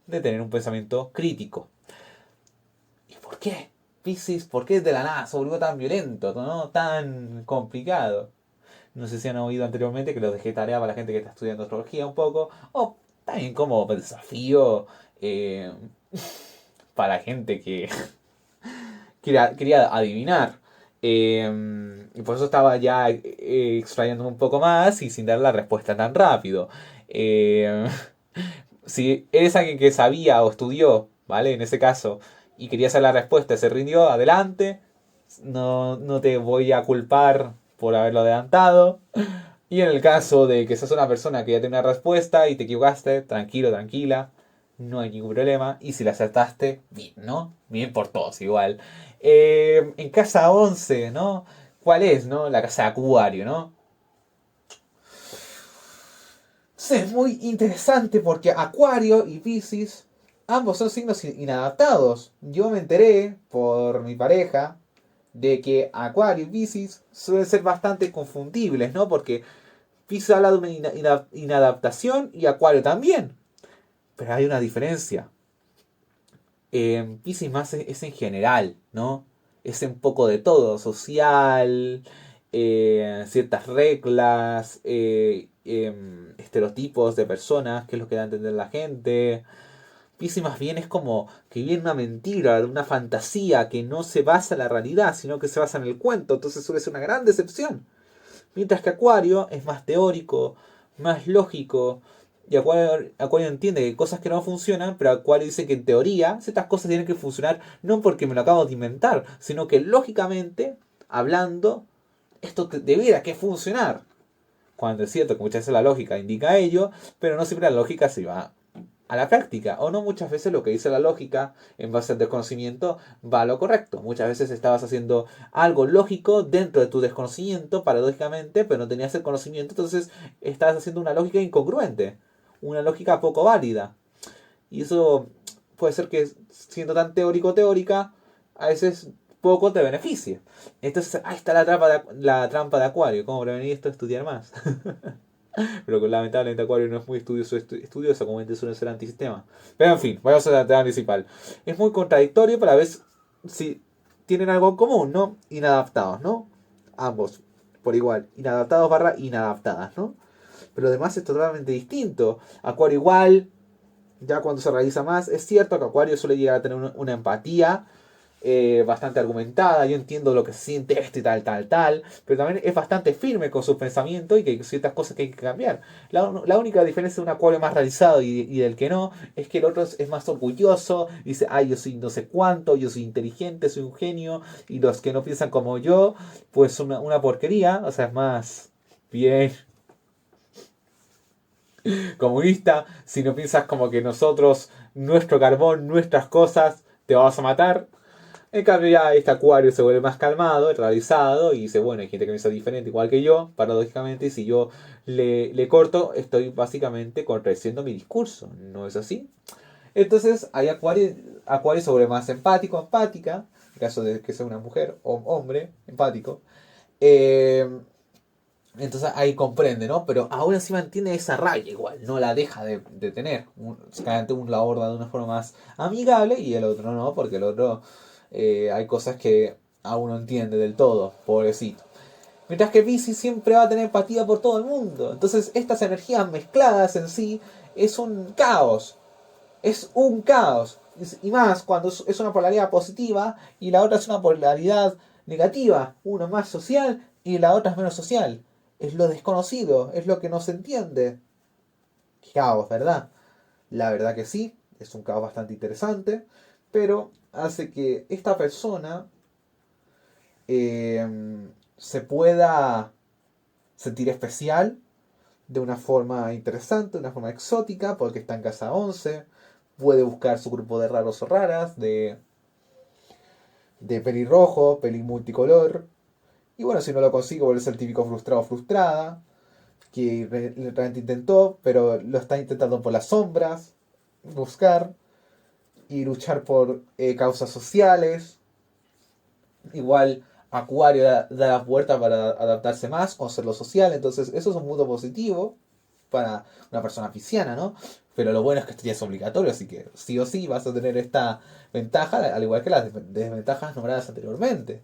De tener un pensamiento crítico. ¿Y por qué? Piscis, ¿por qué de la nada se volvió tan violento, ¿no? Tan complicado. No sé si han oído anteriormente que lo dejé tarea para la gente que está estudiando astrología un poco. O también como desafío eh, para la gente que quería adivinar. Y por eso estaba ya extrayéndome un poco más y sin dar la respuesta tan rápido. Eh, si eres alguien que sabía o estudió, ¿vale? En ese caso, y quería hacer la respuesta y se rindió, adelante. No te voy a culpar por haberlo adelantado. Y en el caso de que seas una persona que ya tiene una respuesta y te equivocaste, tranquilo, tranquila, no hay ningún problema. Y si la acertaste, bien, ¿no? Bien por todos, igual. En casa 11, ¿no? ¿Cuál es, no? La casa de Acuario, ¿no? Entonces es muy interesante porque Acuario y Piscis ambos son signos inadaptados. Yo me enteré por mi pareja de que Acuario y Piscis suelen ser bastante confundibles, ¿no? Porque Piscis habla de una inadaptación y Acuario también. Pero hay una diferencia. Piscis más es en general, ¿no? Es un poco de todo, social, ciertas reglas, estereotipos de personas, que es lo que da a entender la gente. Piscis más bien es como que viene una mentira, una fantasía que no se basa en la realidad, sino que se basa en el cuento, entonces suele ser una gran decepción. Mientras que Acuario es más teórico, más lógico. Y Acuario entiende que hay cosas que no funcionan, pero Acuario dice que en teoría ciertas cosas tienen que funcionar no porque me lo acabo de inventar, sino que lógicamente, hablando, esto debiera que funcionar. Cuando es cierto que muchas veces la lógica indica ello, pero no siempre la lógica se va a la práctica. O no muchas veces lo que dice la lógica en base al desconocimiento va a lo correcto. Muchas veces estabas haciendo algo lógico dentro de tu desconocimiento, paradójicamente, pero no tenías el conocimiento, entonces estabas haciendo una lógica incongruente, una lógica poco válida. Y eso puede ser que siendo tan teórica, a veces poco te beneficie. Entonces ahí está la trampa de Acuario. ¿Cómo prevenir esto? Estudiar más. Pero lamentablemente Acuario no es muy estudioso como suele ser antisistema. Pero en fin, vamos a la tema principal. Es muy contradictorio, pero a veces si tienen algo en común, ¿no? Inadaptados, ¿no? Ambos, por igual. Inadaptados barra inadaptadas, ¿no? Pero lo demás es totalmente distinto. Acuario igual, ya cuando se realiza más, es cierto que Acuario suele llegar a tener una empatía bastante argumentada, yo entiendo lo que se siente esto y tal, pero también es bastante firme con sus pensamientos y que hay ciertas cosas que hay que cambiar. La única diferencia de un Acuario más realizado y del que no, es que el otro es más orgulloso, dice, ay, yo soy no sé cuánto, yo soy inteligente, soy un genio, y los que no piensan como yo, pues son una porquería, o sea, es más bien comunista, si no piensas como que nosotros, nuestro carbón, nuestras cosas, te vamos a matar. En cambio ya este Acuario se vuelve más calmado, realizado y dice, bueno, hay gente que piensa diferente igual que yo, paradójicamente, y si yo le corto, estoy básicamente contradiciendo mi discurso, ¿no es así? Entonces hay Acuario se vuelve más empático, empática, en caso de que sea una mujer o hombre, empático. Eh, entonces ahí comprende, ¿no? Pero aún así mantiene esa raya igual, no la deja de tener. Claramente uno la aborda de una forma más amigable y el otro no, porque el otro hay cosas que aún no entiende del todo, pobrecito. Mientras que Pisces siempre va a tener empatía por todo el mundo. Entonces estas energías mezcladas en sí es un caos. Es un caos. Y más cuando es una polaridad positiva y la otra es una polaridad negativa. Una más social y la otra es menos social. Es lo desconocido, es lo que no se entiende. Caos, ¿verdad? La verdad que sí, es un caos bastante interesante, pero hace que esta persona se pueda sentir especial de una forma interesante, de una forma exótica, porque está en casa 11, puede buscar su grupo de raros o raras, de pelirrojo, peli multicolor, y bueno, si no lo consigue, vuelve a ser el típico frustrado o frustrada, que realmente intentó, pero lo está intentando por las sombras, buscar y luchar por causas sociales. Igual Acuario da la puerta para adaptarse más, conocer lo social, entonces eso es un punto positivo para una persona pisciana, ¿no? Pero lo bueno es que esto ya es obligatorio, así que sí o sí vas a tener esta ventaja, al igual que las desventajas nombradas anteriormente.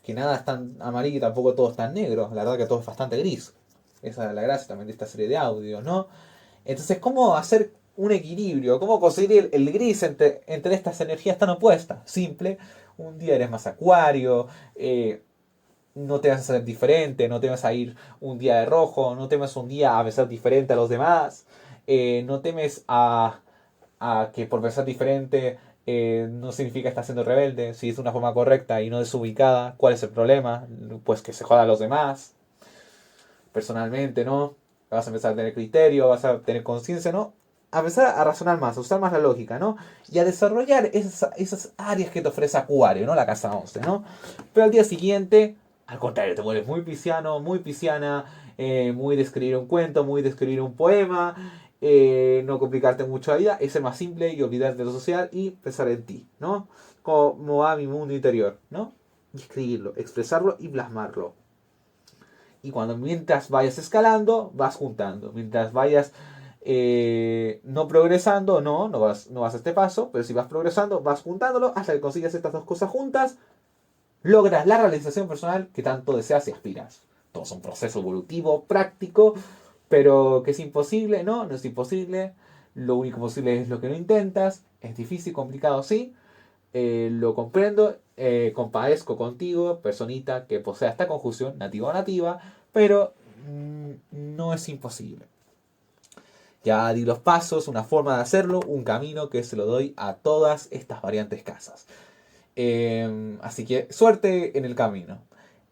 Que nada es tan amarillo y tampoco todo es tan negro, la verdad que todo es bastante gris. Esa es la gracia también de esta serie de audios, ¿no? Entonces, ¿cómo hacer un equilibrio? ¿Cómo conseguir el gris entre estas energías tan opuestas? Simple, un día eres más acuario, no te vas a hacer diferente, no te vas a ir un día de rojo, no temes un día a besar diferente a los demás, no temes a que por pensar diferente no significa que estás siendo rebelde, si es de una forma correcta y no desubicada, ¿cuál es el problema? Pues que se jodan los demás, personalmente, ¿no? Vas a empezar a tener criterio, vas a tener conciencia, ¿no? A empezar a razonar más, a usar más la lógica, ¿no? Y a desarrollar esas áreas que te ofrece Acuario, ¿no? La casa 11, ¿no? Pero al día siguiente, al contrario, te vuelves muy pisciano, muy pisciana, muy de escribir un cuento, muy de escribir un poema, no complicarte mucho la vida, es ser más simple y olvidarte de lo social y pensar en ti, ¿no? Cómo va mi mundo interior, ¿no? Y escribirlo, expresarlo y plasmarlo. Y mientras vayas escalando, vas juntando. Mientras vayas no progresando, no vas a este paso, pero si vas progresando, vas juntándolo hasta que consigues estas dos cosas juntas, logras la realización personal que tanto deseas y aspiras. Todo es un proceso evolutivo, práctico, pero que es imposible, no es imposible. Lo único posible es lo que no intentas. Es difícil, complicado, sí. Lo comprendo, compadezco contigo, personita que posea esta conjunción, nativa o nativa, pero no es imposible. Ya di los pasos, una forma de hacerlo, un camino que se lo doy a todas estas variantes casas. Así que suerte en el camino.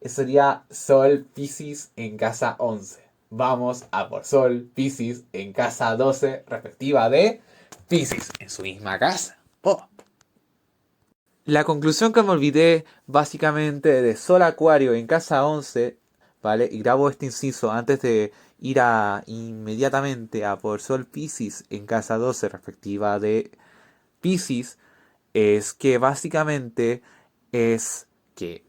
Sería Sol Piscis en casa 11. Vamos a por Sol Piscis en casa 12, respectiva de Piscis en su misma casa. Oh. La conclusión que me olvidé básicamente de Sol Acuario en casa 11, ¿vale? Y grabo este inciso antes de ir inmediatamente a por Sol Piscis en casa 12, respectiva de Piscis, es que básicamente es que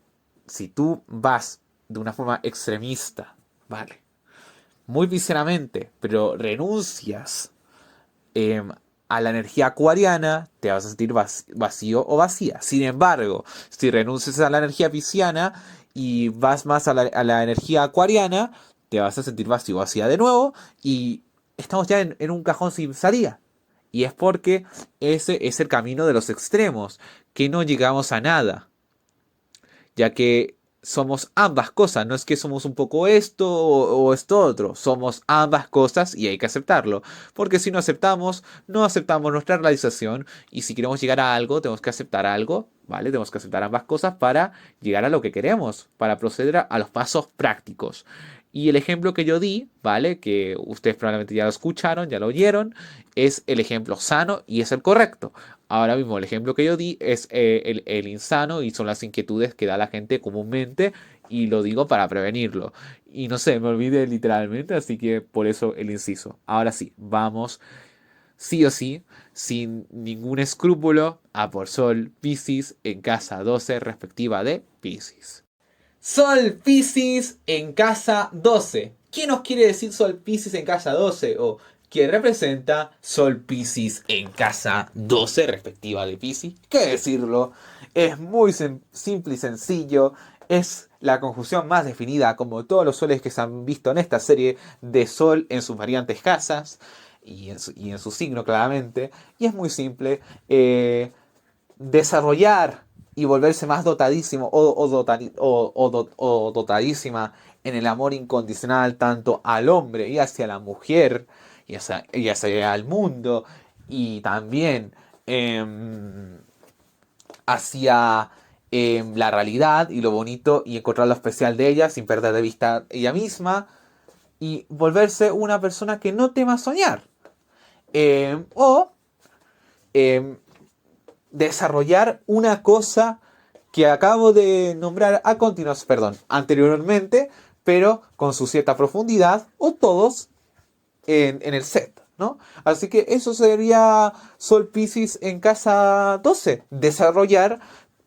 si tú vas de una forma extremista, ¿vale? Muy visceramente, pero renuncias eh, a la energía acuariana, te vas a sentir vacío o vacía. Sin embargo, si renuncias a la energía pisciana y vas más a la energía acuariana, te vas a sentir vacío o vacía de nuevo y estamos ya en un cajón sin salida. Y es porque ese es el camino de los extremos, que no llegamos a nada, ya que somos ambas cosas, no es que somos un poco esto o esto otro, somos ambas cosas y hay que aceptarlo, porque si no aceptamos, no aceptamos nuestra realización y si queremos llegar a algo, tenemos que aceptar algo, ¿vale? Tenemos que aceptar ambas cosas para llegar a lo que queremos, para proceder a los pasos prácticos. Y el ejemplo que yo di, ¿vale? Que ustedes probablemente ya lo escucharon, ya lo oyeron, es el ejemplo sano y es el correcto. Ahora mismo el ejemplo que yo di es el insano y son las inquietudes que da la gente comúnmente y lo digo para prevenirlo. Y no sé, me olvidé literalmente, así que por eso el inciso. Ahora sí, vamos sí o sí, sin ningún escrúpulo, a por Sol Piscis en casa 12 respectiva de Piscis. Sol Piscis en casa 12. ¿Qué nos quiere decir Sol Piscis en casa 12? O ¿qué representa Sol Piscis en casa 12 respectiva de Piscis? ¿Qué decirlo? Es muy simple y sencillo. Es la conjunción más definida como todos los soles que se han visto en esta serie de Sol en sus variantes casas y en su signo claramente. Y es muy simple. Desarrollar y volverse más dotadísimo o dotadísima en el amor incondicional tanto al hombre y hacia la mujer y hacia el mundo y también hacia la realidad y lo bonito y encontrar lo especial de ella sin perder de vista ella misma y volverse una persona que no tema soñar o desarrollar una cosa que acabo de nombrar a continuación, perdón, anteriormente, pero con su cierta profundidad, o todos en el set, ¿no? Así que eso sería Sol Piscis en casa 12, desarrollar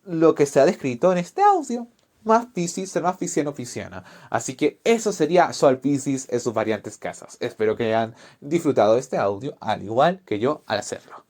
lo que se ha descrito en este audio. Más Piscis, ser más pisciano pisciana. Así que eso sería Sol Piscis en sus variantes casas. Espero que hayan disfrutado de este audio, al igual que yo al hacerlo.